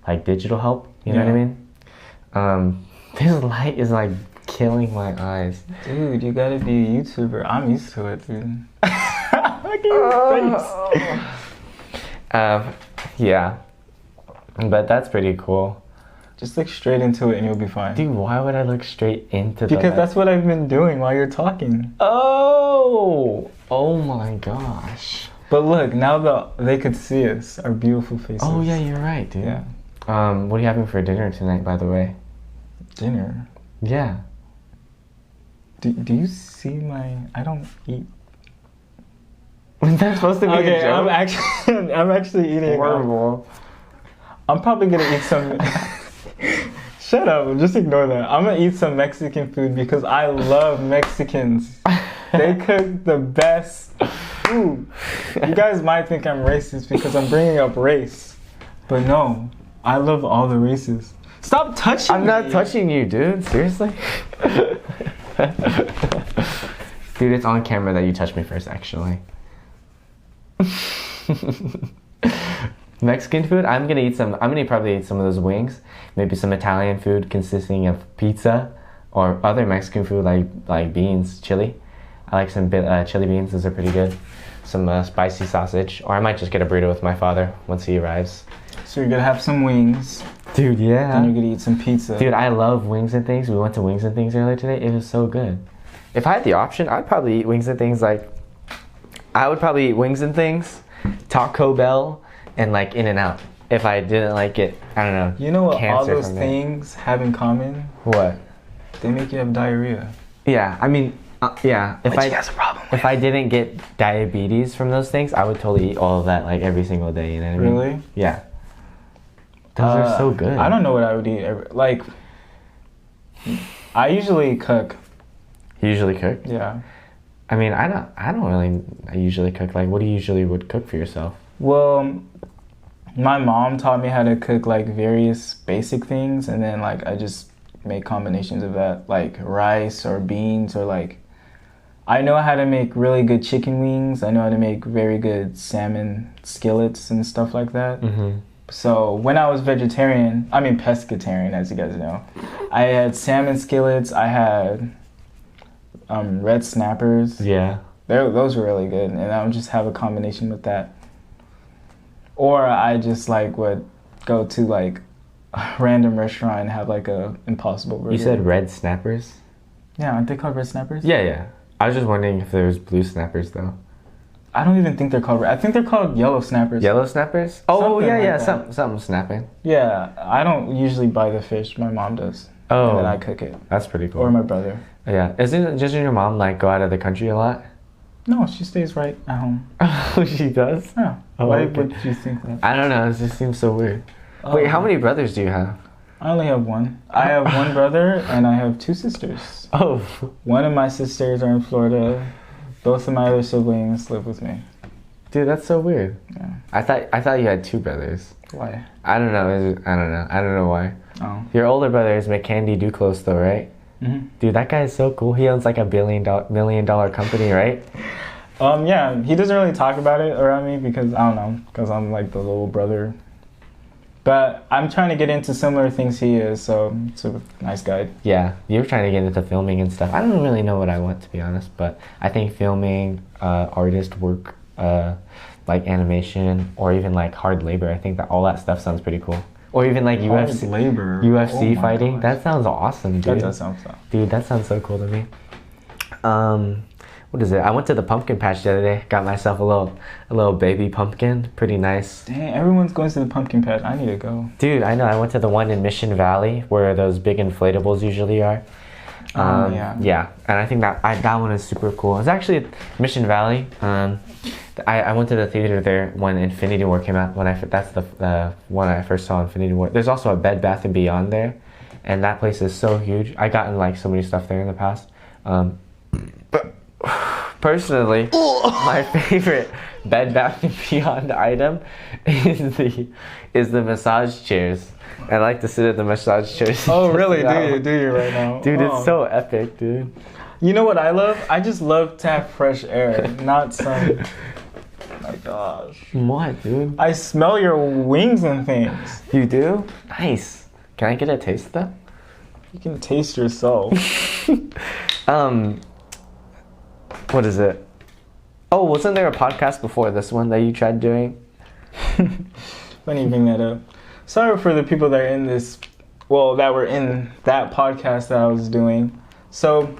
like digital help, you know what I mean? This light is like killing my eyes. Dude, you gotta be a YouTuber. I'm used to it, dude. Look at your face. Yeah. But that's pretty cool. Just look straight into it and you'll be fine. Dude, why would I look straight into Because that's what I've been doing while you're talking. Oh my gosh. But look, now they could see us, our beautiful faces. Oh yeah, you're right, dude. Yeah. What are you having for dinner tonight, by the way? Dinner? Yeah. Do you see I don't eat. Was that supposed to be a joke? I'm actually eating. Horrible. I'm probably gonna eat some. Shut up! Just ignore that. I'm gonna eat some Mexican food because I love Mexicans. They cook the best food. You guys might think I'm racist because I'm bringing up race, but no, I love all the races. Stop touching me! I'm not touching you, dude. Seriously? Dude, it's on camera that you touched me first, actually. Mexican food? I'm gonna probably eat some of those wings. Maybe some Italian food consisting of pizza or other Mexican food like beans, chili. I like some chili beans, those are pretty good. Some spicy sausage. Or I might just get a burrito with my father once he arrives. So you're gonna have some wings. Dude, yeah. Then you're gonna eat some pizza. Dude, I love Wings and Things. We went to Wings and Things earlier today. It was so good. If I had the option, I'd probably eat Wings and Things Taco Bell, and like in and out. If I didn't like it, I don't know. You know what all cancer those from it. things have in common? What? They make you have diarrhea. Yeah, I mean, yeah. If Which he has a problem with. if I didn't get diabetes from those things, I would totally eat all of that like every single day. You know what I mean? Really? Yeah. Those are so good. I don't know what I would eat. Like, I usually cook. You usually cook? Yeah. I mean, I don't really usually cook. Like, what do you usually would cook for yourself? Well, my mom taught me how to cook like various basic things, and then like I just make combinations of that, like rice or beans, or like I know how to make really good chicken wings. I know how to make very good salmon skillets and stuff like that. Mm-hmm. So when I was vegetarian, I mean pescatarian, as you guys know, I had salmon skillets. I had red snappers. Yeah. Those were really good, and I would just have a combination with that. Or I just like would go to like a random restaurant and have like a Impossible Burger. You said red snappers? Yeah, aren't they called red snappers? Yeah, yeah. I was just wondering if there was blue snappers though. I don't even think they're called red. I think they're called yellow snappers. Yellow snappers? Oh, Something yeah, like yeah. that. Something snapping. Yeah, I don't usually buy the fish. My mom does. Oh. And then I cook it. That's pretty cool. Or my brother. Yeah. Doesn't your mom like go out of the country a lot? No, she stays right at home. Oh, she does? Yeah. Oh, Why okay. would you think that? I don't know. It just seems so weird. Wait, how many brothers do you have? I only have one. I have one brother and I have two sisters. Oh. One of my sisters are in Florida. Both of my other siblings live with me. Dude, that's so weird. Yeah. I thought you had two brothers. Why? I don't know. I don't know why. Oh. Your older brother is McCandy Duclos though, right? Mm-hmm. Dude, that guy is so cool. He owns like a $1 million company, right? Yeah, he doesn't really talk about it around me because, I don't know, because I'm like the little brother. But I'm trying to get into similar things he is, so it's a nice guy. Yeah, you're trying to get into filming and stuff. I don't really know what I want, to be honest, but I think filming, artist work, like animation, or even like hard labor, I think that all that stuff sounds pretty cool. Or even like UFC, labor. UFC Oh my fighting. gosh. That sounds awesome, dude. That does sound fun. Dude, that sounds so cool to me. What is it? I went to the pumpkin patch the other day. Got myself a little baby pumpkin. Pretty nice. Dang, everyone's going to the pumpkin patch. I need to go. Dude, I know. I went to the one in Mission Valley where those big inflatables usually are. Yeah. Yeah, and I think that one is super cool. It's actually Mission Valley. I went to the theater there when Infinity War came out. That's the one I first saw Infinity War. There's also a Bed Bath & Beyond there, and that place is so huge. I gotten like so many stuff there in the past. But personally, my favorite Bed Bath & Beyond item is the massage chairs. I like to sit at the massage chairs. Oh, really? Do you right now? Dude, Oh. it's so epic, dude. You know what I love? I just love to have fresh air, not some... Oh my gosh. What, dude? I smell your wings and things. You do? Nice. Can I get a taste though? You can taste yourself. What is it? Oh, wasn't there a podcast before this one that you tried doing? Funny you bring that up. Sorry for the people that are in this, well, that were in that podcast that I was doing. So,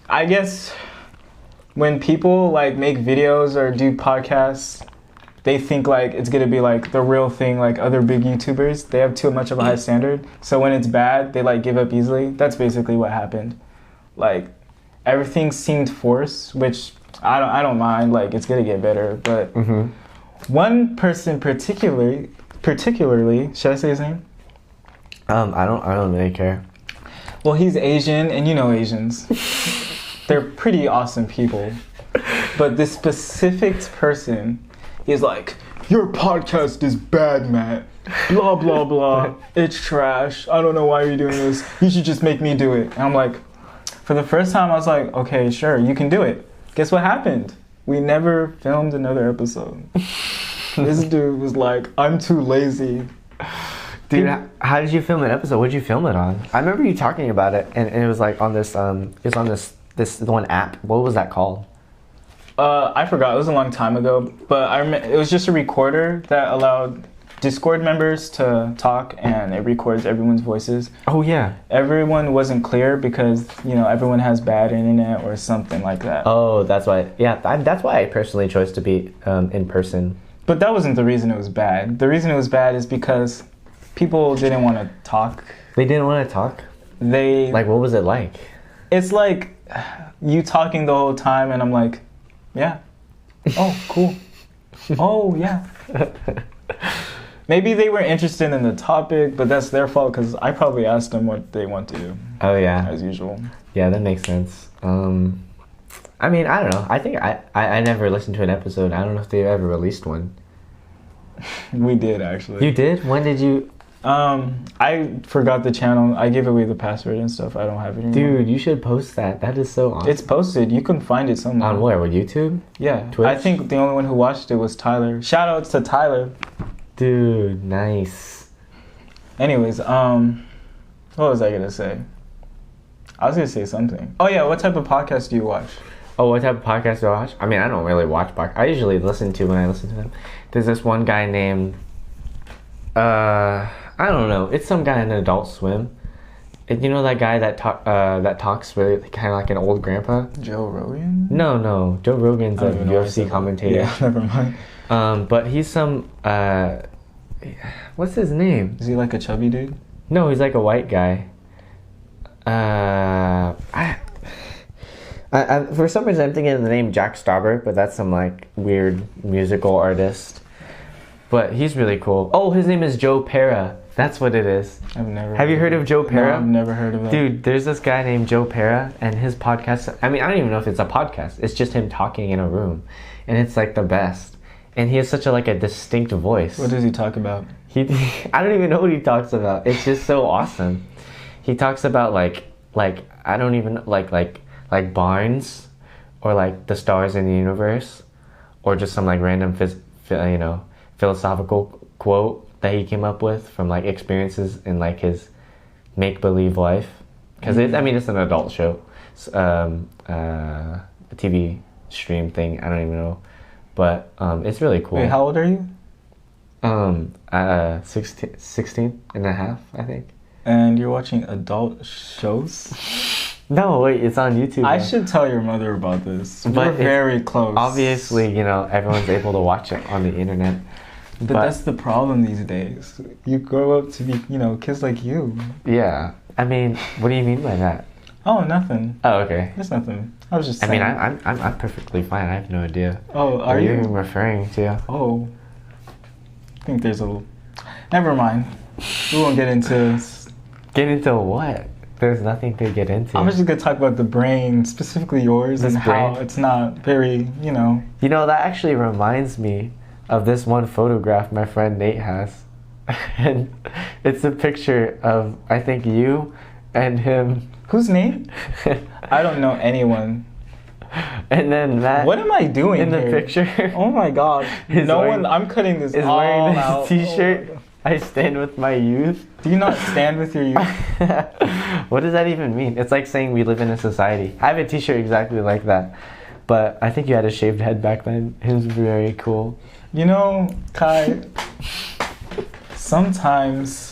I guess when people like make videos or do podcasts, they think like it's gonna be like the real thing, like other big YouTubers. They have too much of a high standard. So when it's bad, they like give up easily. That's basically what happened. Like everything seemed forced, which I don't mind. Like it's gonna get better, but one person particularly, should I say his name? I don't really care. Well, he's Asian, and you know Asians. They're pretty awesome people. But this specific person is like, your podcast is bad, Matt. Blah, blah, blah. It's trash. I don't know why you're doing this. You should just make me do it. And I'm like, for the first time, I was like, okay, sure, you can do it. Guess what happened? We never filmed another episode. This dude was like, I'm too lazy. Dude, how did you film an episode? What did you film it on? I remember you talking about it, and it was like on this, it was on this one app. What was that called? I forgot. It was a long time ago, but I remember it was just a recorder that allowed Discord members to talk, and it records everyone's voices. Oh yeah. Everyone wasn't clear because everyone has bad internet or something like that. Oh, that's why. Yeah, that's why I personally chose to be in person. But that wasn't the reason it was bad. The reason it was bad is because people didn't want to talk. They didn't want to talk? Like, what was it like? It's like you talking the whole time, and I'm like, yeah. Oh, cool. Oh, yeah. Maybe they were interested in the topic, but that's their fault because I probably asked them what they want to do. Oh, yeah. As usual. Yeah, that makes sense. I mean, I don't know. I think I never listened to an episode. I don't know if they ever released one. We did, actually. You did? When did you? I forgot the channel. I gave away the password and stuff. I don't have it anymore. Dude, you should post that. That is so awesome. It's posted. You can find it somewhere. On where? With YouTube? Yeah. Twitch? I think the only one who watched it was Tyler. Shout outs to Tyler. Dude, nice. Anyways, what was I gonna say? I was gonna say something. Oh yeah, what type of podcast do you watch? Oh, what type of podcast do I watch? I mean, I don't really watch podcasts. I usually listen to when I listen to them. There's this one guy named, I don't know. It's some guy in Adult Swim. You know that guy that talks really kind of like an old grandpa? Joe Rogan? No. Joe Rogan's a UFC commentator. Yeah, never mind. But he's some, what's his name? Is he like a chubby dude? No, he's like a white guy. For some reason I'm thinking of the name Jack Stauber, but that's some like weird musical artist. But he's really cool. Oh, his name is Joe Pera. That's what it is. Have you heard of Joe Pera? No, I've never heard of that. Dude, there's this guy named Joe Pera, and his podcast, I mean, I don't even know if it's a podcast. It's just him talking in a room. And it's like the best. And he has such a distinct voice. What does he talk about? I don't even know what he talks about. It's just so awesome. He talks about I don't even like Barnes, or like the stars in the universe, or just some like random philosophical quote that he came up with from like experiences in like his make-believe life. Because it's an adult show, a TV stream thing. I don't even know, but it's really cool. Wait, how old are you? 16 and a half, I think. And you're watching adult shows? No, wait, it's on YouTube. I should tell your mother about this. We're very close. Obviously, everyone's able to watch it on the internet. But that's the problem these days. You grow up to be, kids like you. Yeah. I mean, what do you mean by that? Oh, nothing. Oh, okay. There's nothing. I was just saying. I mean, I'm perfectly fine. I have no idea. Oh, are you even referring to? Oh. I think there's a... Never mind. We won't get into... Get into what? There's nothing to get into. I'm just going to talk about the brain, specifically yours, and how it's not very, You know, that actually reminds me of this one photograph my friend Nate has. And it's a picture of, I think, you and him. Whose name? I don't know anyone. And then Matt. What am I doing in here? The picture? Oh my god! I'm cutting this is all wearing this out. T-shirt. Oh, I stand with my youth. Do you not stand with your youth? What does that even mean? It's like saying we live in a society. I have a T-shirt exactly like that, but I think you had a shaved head back then. It was very cool. Kai. Sometimes.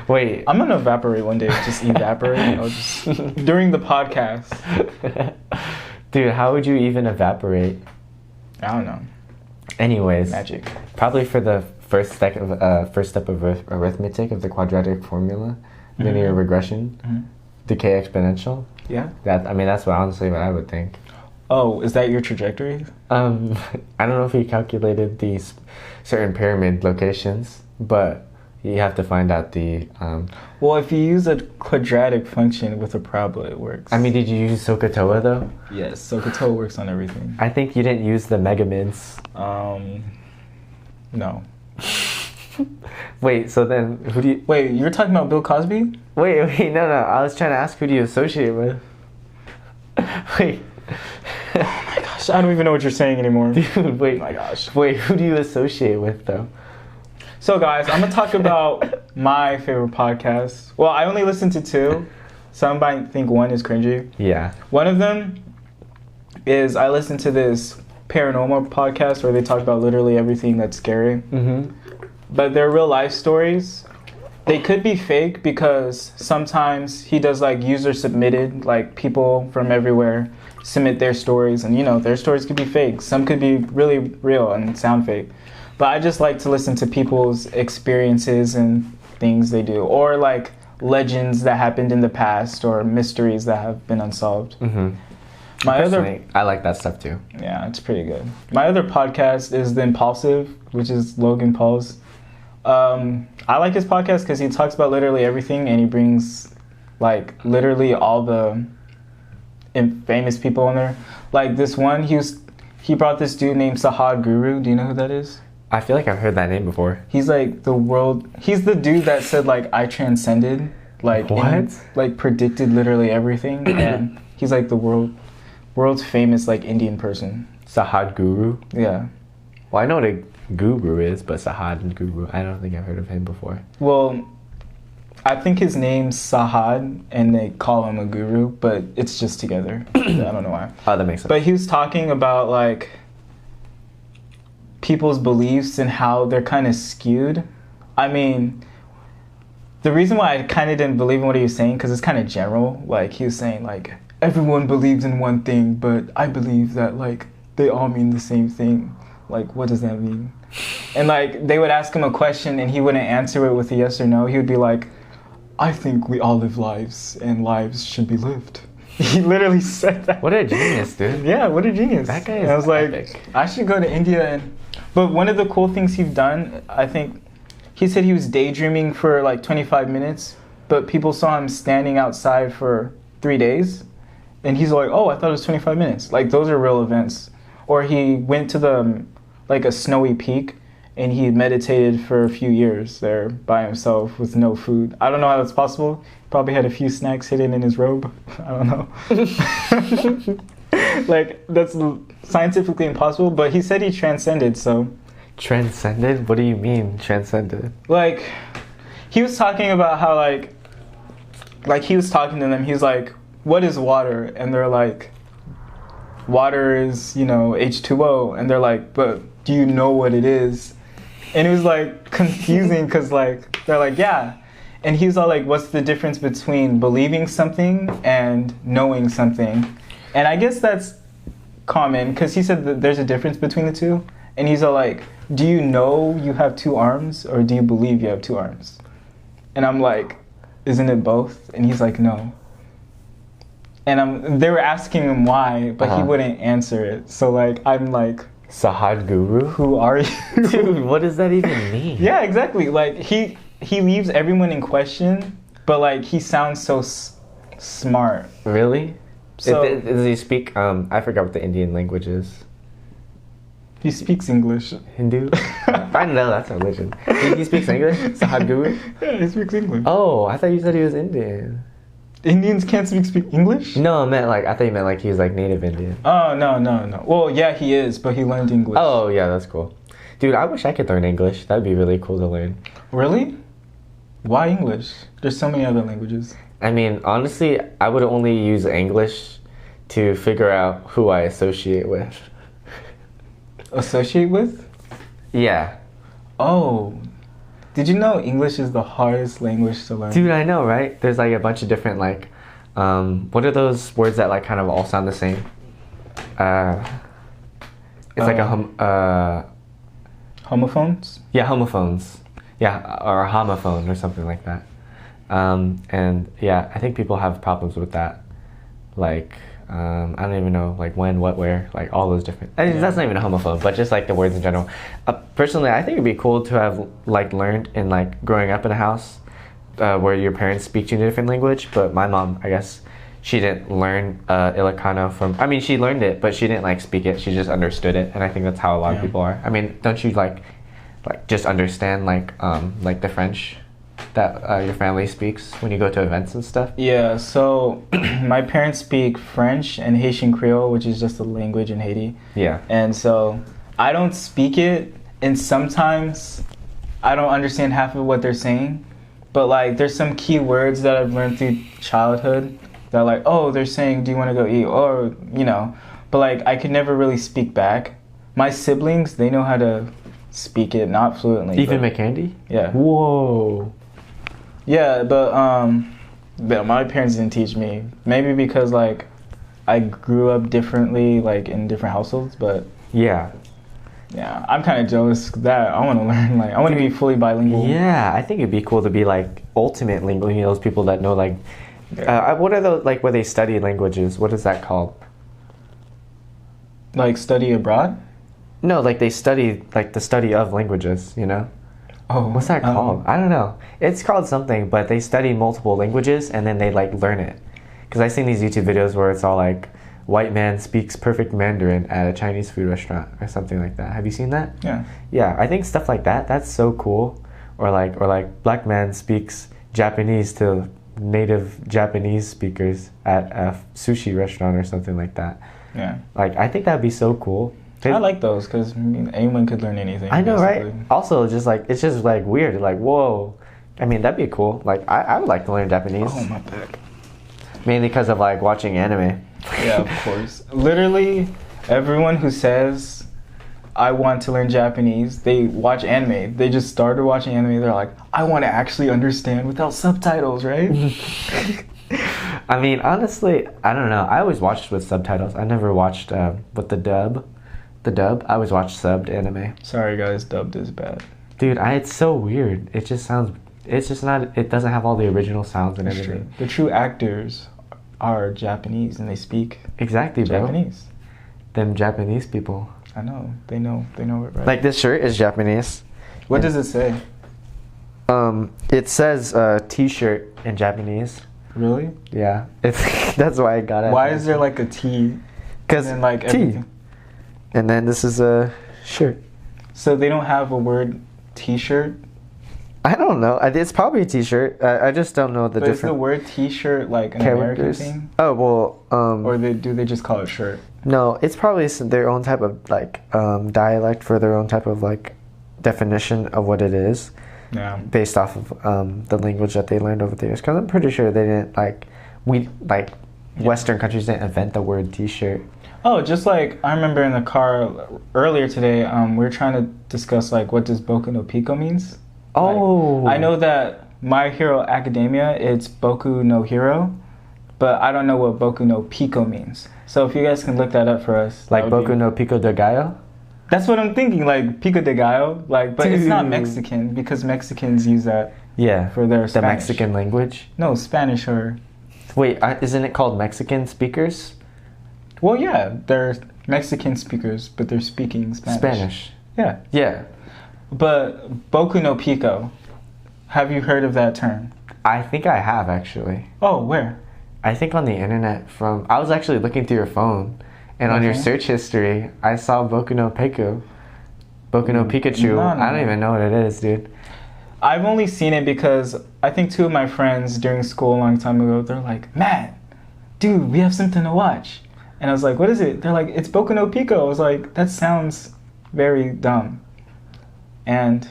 Wait. I'm gonna evaporate one day. Just evaporate. I'll just during the podcast. Dude, how would you even evaporate? I don't know. Anyways, magic. Probably for the first step of arithmetic of the quadratic formula, linear regression, decay exponential. Yeah. That's honestly what I would think. Oh, is that your trajectory? I don't know if he calculated these certain pyramid locations, but you have to find out the... Well, if you use a quadratic function with a parabola, it works. Did you use SOHCAHTOA, though? Yes, SOHCAHTOA works on everything. I think you didn't use the megamids. No. Wait, so then who do you... Wait, you're talking about Bill Cosby? Wait, no. I was trying to ask who do you associate with? Wait. Oh my gosh, I don't even know what you're saying anymore. Dude, wait. Oh my gosh. Wait, who do you associate with, though? So guys, I'm gonna talk about my favorite podcast. Well, I only listen to two. Some might think one is cringy. Yeah. One of them is I listen to this paranormal podcast where they talk about literally everything that's scary. Mm-hmm. But they're real life stories. They could be fake because sometimes he does like user submitted, like people from everywhere submit their stories, and their stories could be fake. Some could be really real and sound fake. But I just like to listen to people's experiences and things they do, or like legends that happened in the past, or mysteries that have been unsolved. I like that stuff too. Yeah, it's pretty good. My other podcast is The Impulsive, which is Logan Paul's. I like his podcast because he talks about literally everything, and he brings like literally all the famous people on there. Like this one, he brought this dude named Sahad Guru. Do you know who that is? I feel like I've heard that name before. He's like he's the dude that said like I transcended, like what? Like predicted literally everything, and he's like the world's famous like Indian person. Sahad Guru? Yeah. Well, I know what a guru is, but Sahad and Guru, I don't think I've heard of him before. Well, I think his name's Sahad, and they call him a guru, but it's just together. I don't know why. Oh, that makes sense. But he was talking about like people's beliefs and how they're kind of skewed. I mean, the reason why I kind of didn't believe in what he was saying, because it's kind of general. Like he was saying like everyone believes in one thing, but I believe that like they all mean the same thing. Like, what does that mean? And like they would ask him a question and he wouldn't answer it with a yes or no. He would be like, I think we all live lives and lives should be lived. He literally said that. What a genius, dude. Yeah, what a genius. That guy is and I was epic. like, I should go to India. But one of the cool things he's done, I think, he said he was daydreaming for like 25 minutes, but people saw him standing outside for 3 days. And he's like, oh, I thought it was 25 minutes. Like, those are real events. Or he went to a snowy peak, and he meditated for a few years there by himself with no food. I don't know how that's possible. Probably had a few snacks hidden in his robe. I don't know. Like, that's scientifically impossible, but he said he transcended, so. Transcended? What do you mean, transcended? Like, he was talking about how, like he was talking to them, he was like, what is water? And they're like, water is, H2O. And they're like, but do you know what it is? And it was like confusing because like they're like, yeah. And he's all like, what's the difference between believing something and knowing something? And I guess that's common because he said that there's a difference between the two. And he's all like, do you know you have two arms or do you believe you have two arms? And I'm like, isn't it both? And he's like, no. And they were asking him why, but he wouldn't answer it. So like, I'm like, Sahad Guru? Who are you? Dude, what does that even mean? Yeah, exactly. Like, he leaves everyone in question, but like, he sounds so smart. Really? So, does he speak, I forgot what the Indian language is. He speaks English. Hindu? I know, that's a religion. He speaks English? Sahad Guru? Yeah, he speaks English. Oh, I thought you said he was Indian. Indians can't speak English? No, I thought you meant like he was like native Indian. Oh, no. Well, yeah, he is, but he learned English. Oh, yeah, that's cool. Dude, I wish I could learn English. That'd be really cool to learn. Really? Why English? There's so many other languages. I mean, honestly, I would only use English to figure out who I associate with. Associate with? Yeah. Oh. Did you know English is the hardest language to learn? Dude, I know, right? There's like a bunch of different like, what are those words that like kind of all sound the same? It's like homophones? Yeah, homophones. Yeah, or a homophone or something like that. And yeah, I think people have problems with that. Like, I don't even know, like when, what, where, like all those different. I mean, that's not even a homophone, but just like the words in general. Personally, I think it'd be cool to have like learned in like growing up in a house where your parents speak to you in a different language. But my mom, I guess, she didn't learn Ilocano from. I mean, she learned it, but she didn't like speak it. She just understood it, and I think that's how a lot of people are. I mean, don't you like just understand like the French that your family speaks when you go to events and stuff? Yeah, so my parents speak French and Haitian Creole, which is just a language in Haiti. Yeah. And so I don't speak it, and sometimes I don't understand half of what they're saying. But like, there's some key words that I've learned through childhood that like, oh, they're saying, do you want to go eat? Or, but like, I could never really speak back. My siblings, they know how to speak it, not fluently. Even McCandy? Yeah. Whoa. Yeah, but my parents didn't teach me. Maybe because like I grew up differently, like in different households. But Yeah. yeah, I'm kind of jealous of that. I want to learn. Like I want to be fully bilingual. Yeah, I think it'd be cool to be like ultimate lingual. You know, those people that know like, what are those like where they study languages? What is that called? Like study abroad. No, like they study like the study of languages. You know, Oh, what's that called? I don't know. It's called something, but they study multiple languages and then they like learn it. Because I've seen these YouTube videos where it's all like, white man speaks perfect Mandarin at a Chinese food restaurant or something like that. Have you seen that? Yeah. Yeah, I think stuff like that, that's so cool. Or like black man speaks Japanese to native Japanese speakers at a sushi restaurant or something like that. Yeah. Like, I think that'd be so cool. I like those because I mean, anyone could learn anything. I know, basically. right? Also, just like, it's just like weird. Like, whoa. I mean, that'd be cool. Like, I would like to learn Japanese. Oh, my back. Mainly because of like watching anime. Yeah, of course. Literally, everyone who says, I want to learn Japanese, they watch anime. They just started watching anime. They're like, I want to actually understand without subtitles, right? I mean, honestly, I don't know. I always watched with subtitles. I never watched with the dub. The dub, I always watched subbed anime. Sorry, guys, dubbed is bad. Dude, it's so weird. It just sounds, it's just not, it doesn't have all the original sounds and everything. The true actors are Japanese and they speak Exactly, bro. Japanese. Them Japanese people. I know. They know it, right? Like, this shirt is Japanese. What does it say? It says t-shirt in Japanese. Really? Yeah. It's that's why I got it. Why is there like a T? Because like T. everything? And then this is a shirt. So they don't have a word t-shirt? I don't know. It's probably a t-shirt. I just don't know the But different is the word t-shirt like an characters. American thing? Oh, well, Or do they just call it shirt? no, it's probably their own type of like dialect for their own type of like definition of what it is. Yeah. Based off of the language that they learned over the years. Because I'm pretty sure they didn't Western countries didn't invent the word t-shirt. Oh, just like I remember in the car earlier today, we were trying to discuss like what does Boku no Pico means. Oh. Like, I know that My Hero Academia, it's Boku no Hero, but I don't know what Boku no Pico means. So if you guys can look that up for us. Like Boku no Pico de Gallo? That's what I'm thinking, like Pico de Gallo, like, but it's not Dude. Mexican because Mexicans use that Yeah. for their The Spanish. Mexican language? No, Spanish or... Wait, isn't it called Mexican speakers? Well, yeah, they're Mexican speakers, but they're speaking Spanish. Yeah. Yeah. But Boku no Pico, have you heard of that term? I think I have, actually. Oh, where? I think on the internet I was actually looking through your phone, and on your Okay. search history, I saw Boku no Pico. Boku no Pikachu. No. I don't even know what it is, dude. I've only seen it because I think two of my friends during school a long time ago, they're like, Matt, dude, we have something to watch. And I was like, what is it? They're like, it's Boku no Pico. I was like, that sounds very dumb. And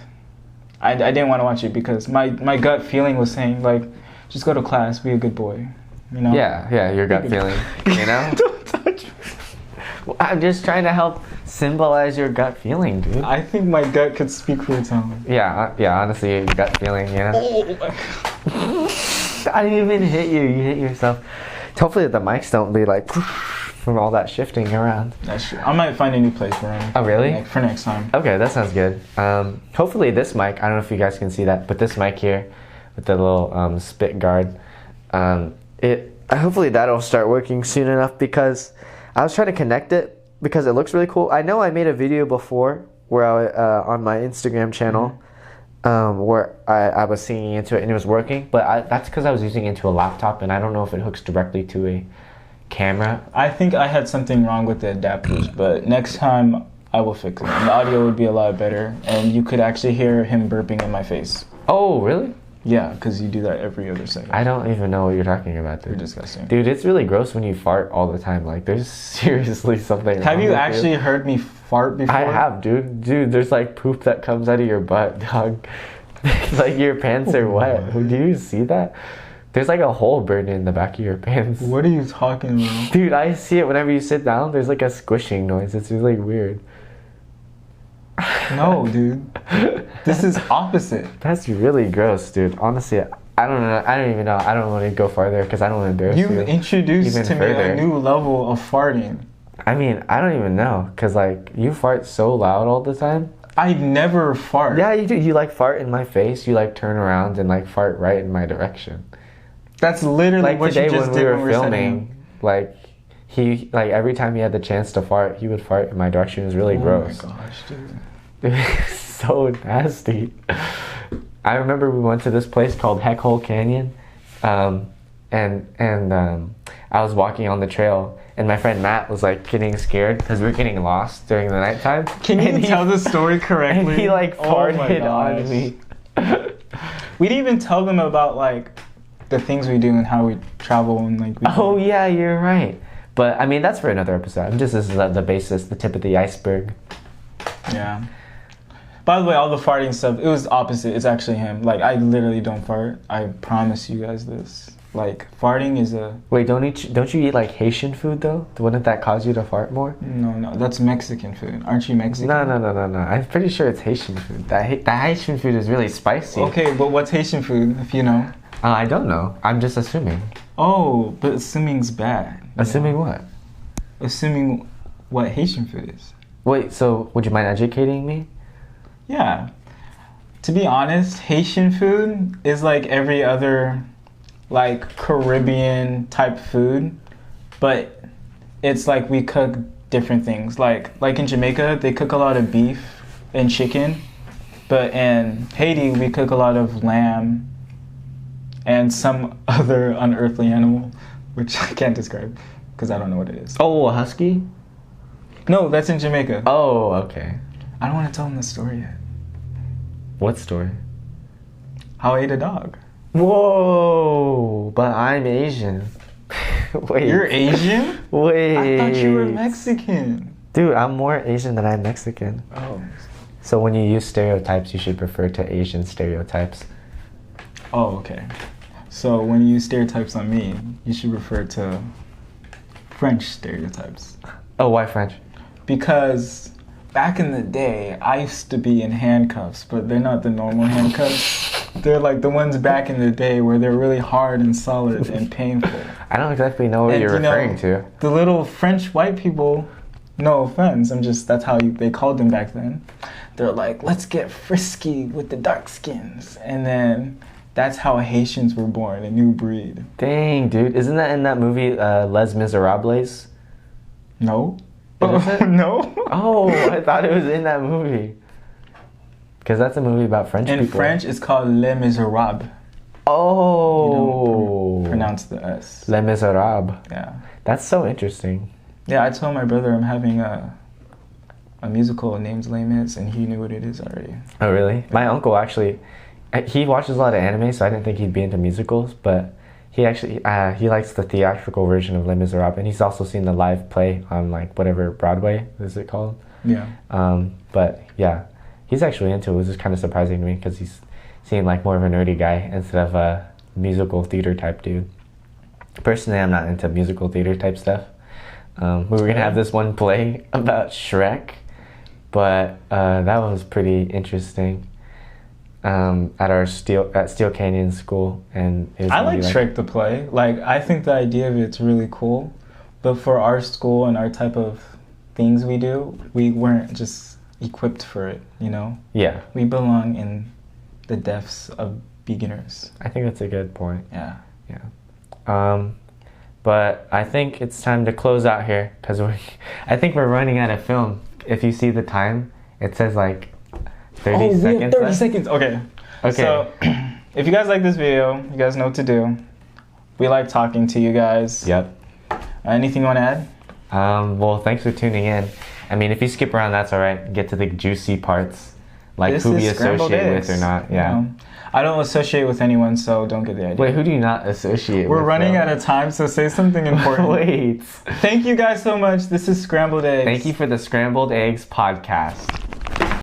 I didn't want to watch it because my gut feeling was saying, like, just go to class, be a good boy. You know? Yeah, your gut feeling, you know? Don't touch me. Well, I'm just trying to help symbolize your gut feeling, dude. I think my gut could speak for its own. Yeah, honestly, your gut feeling, you know? Oh my I didn't even hit you, you hit yourself. Hopefully the mics don't be like from all that shifting around. That's true. I might find a new place for him. Oh, really? For next time. Okay, that sounds good. Hopefully this mic, I don't know if you guys can see that, but this mic here with the little spit guard, hopefully that'll start working soon enough because I was trying to connect it because it looks really cool. I know I made a video before where on my Instagram channel where I was singing into it and it was working, but that's because I was using it into a laptop and I don't know if it hooks directly to a camera. I think I had something wrong with the adapters, but next time I will fix it. And the audio would be a lot better, and you could actually hear him burping in my face. Oh, really? Yeah, because you do that every other second. I don't even know what you're talking about, dude. You're disgusting. Dude, it's really gross when you fart all the time. Like, there's seriously something wrong Have you with actually heard me fart before? I have, dude. Dude, there's like poop that comes out of your butt, dog. Like your pants are wet. Do you see that? There's like a hole burned in the back of your pants. What are you talking about? Dude, I see it whenever you sit down. There's like a squishing noise. It's really weird. No, dude. This is opposite. That's really gross, dude. Honestly, I don't know. I don't even know. I don't want to go farther because I don't want to embarrass you. You've introduced even to me further. a new level of farting. I mean, I don't even know because like you fart so loud all the time. I never fart. Yeah, you do. You like fart in my face. You like turn around and like fart right in my direction. That's literally Like what today you just when we did were when we were filming, like he like every time he had the chance to fart, he would fart in my direction. It was really gross. Oh my gosh, dude. It was so nasty. I remember we went to this place called Heck Hole Canyon, and I was walking on the trail, and my friend Matt was like getting scared because we were getting lost during the nighttime. Can you tell the story correctly? And he like farted gosh. on me. We didn't even tell them about like the things we do and how we travel and like. Oh yeah, you're right. But I mean that's for another episode. This is the basis, the tip of the iceberg. Yeah. By the way, all the farting stuff, it was opposite. It's actually him. Like, I literally don't fart. I promise you guys this. Like, farting is a... Wait, don't you eat like Haitian food though? Wouldn't that cause you to fart more? No, that's Mexican food. Aren't you Mexican? No. I'm pretty sure it's Haitian food. That Haitian food is really spicy. Okay, but what's Haitian food, if you know? I don't know. I'm just assuming. Oh, but assuming's bad. Assuming what? Assuming what Haitian food is. Wait, so would you mind educating me? Yeah. To be honest, Haitian food is like every other like Caribbean type food, but it's like we cook different things. Like in Jamaica, they cook a lot of beef and chicken, but in Haiti, we cook a lot of lamb and some other unearthly animal, which I can't describe because I don't know what it is. Oh, a husky? No, that's in Jamaica. Oh, okay. I don't want to tell them the story yet. What story? How I ate a dog. Whoa, but I'm Asian. Wait. You're Asian? Wait. I thought you were Mexican. Dude, I'm more Asian than I'm Mexican. Oh. So when you use stereotypes, you should refer to Asian stereotypes. Oh, okay. So when you use stereotypes on me, you should refer to French stereotypes. Oh, why French? Because back in the day, I used to be in handcuffs, but they're not the normal handcuffs. They're like the ones back in the day where they're really hard and solid and painful. I don't exactly know what you're referring to. The little French white people, no offense, that's how they called them back then. They're like, let's get frisky with the dark skins. And then that's how Haitians were born, a new breed. Dang, dude. Isn't that in that movie, Les Miserables? No. Is it? No. Oh, I thought it was in that movie. Because that's a movie about French people. In French, it's called Les Miserables. Oh. You don't pronounce the S. Les Miserables. Yeah. That's so interesting. Yeah, I told my brother I'm having a musical named Les Mis, and he knew what it is already. Oh, really? My uncle actually, he watches a lot of anime, so I didn't think he'd be into musicals, but he actually, he likes the theatrical version of Les Miserables, and he's also seen the live play on, like, whatever Broadway is it called? Yeah. But, yeah, he's actually into it, which is kind of surprising to me, because he's seemed like more of a nerdy guy instead of a musical theater type dude. Personally, I'm not into musical theater type stuff. We were going to have this one play about Shrek, but that was pretty interesting. At Steel Canyon School, and it was I like Shrek the play. Like, I think the idea of it's really cool, but for our school and our type of things we do, we weren't just equipped for it, you know? Yeah. We belong in the depths of beginners. I think that's a good point. Yeah. Yeah. But I think it's time to close out here, because I think we're running out of film. If you see the time, it says like 30 seconds. We have 30 left. seconds. Okay. So, if you guys like this video, you guys know what to do. We like talking to you guys. Yep. Anything you want to add? Well, thanks for tuning in. I mean, if you skip around, that's all right. Get to the juicy parts, like This who we is scrambled associate eggs, with or not. Yeah. You know? I don't associate with anyone, so don't get the idea. Wait, who do you not associate with? We're running out of time, so say something important. Wait. Thank you guys so much. This is Scrambled Eggs. Thank you for the Scrambled Eggs podcast.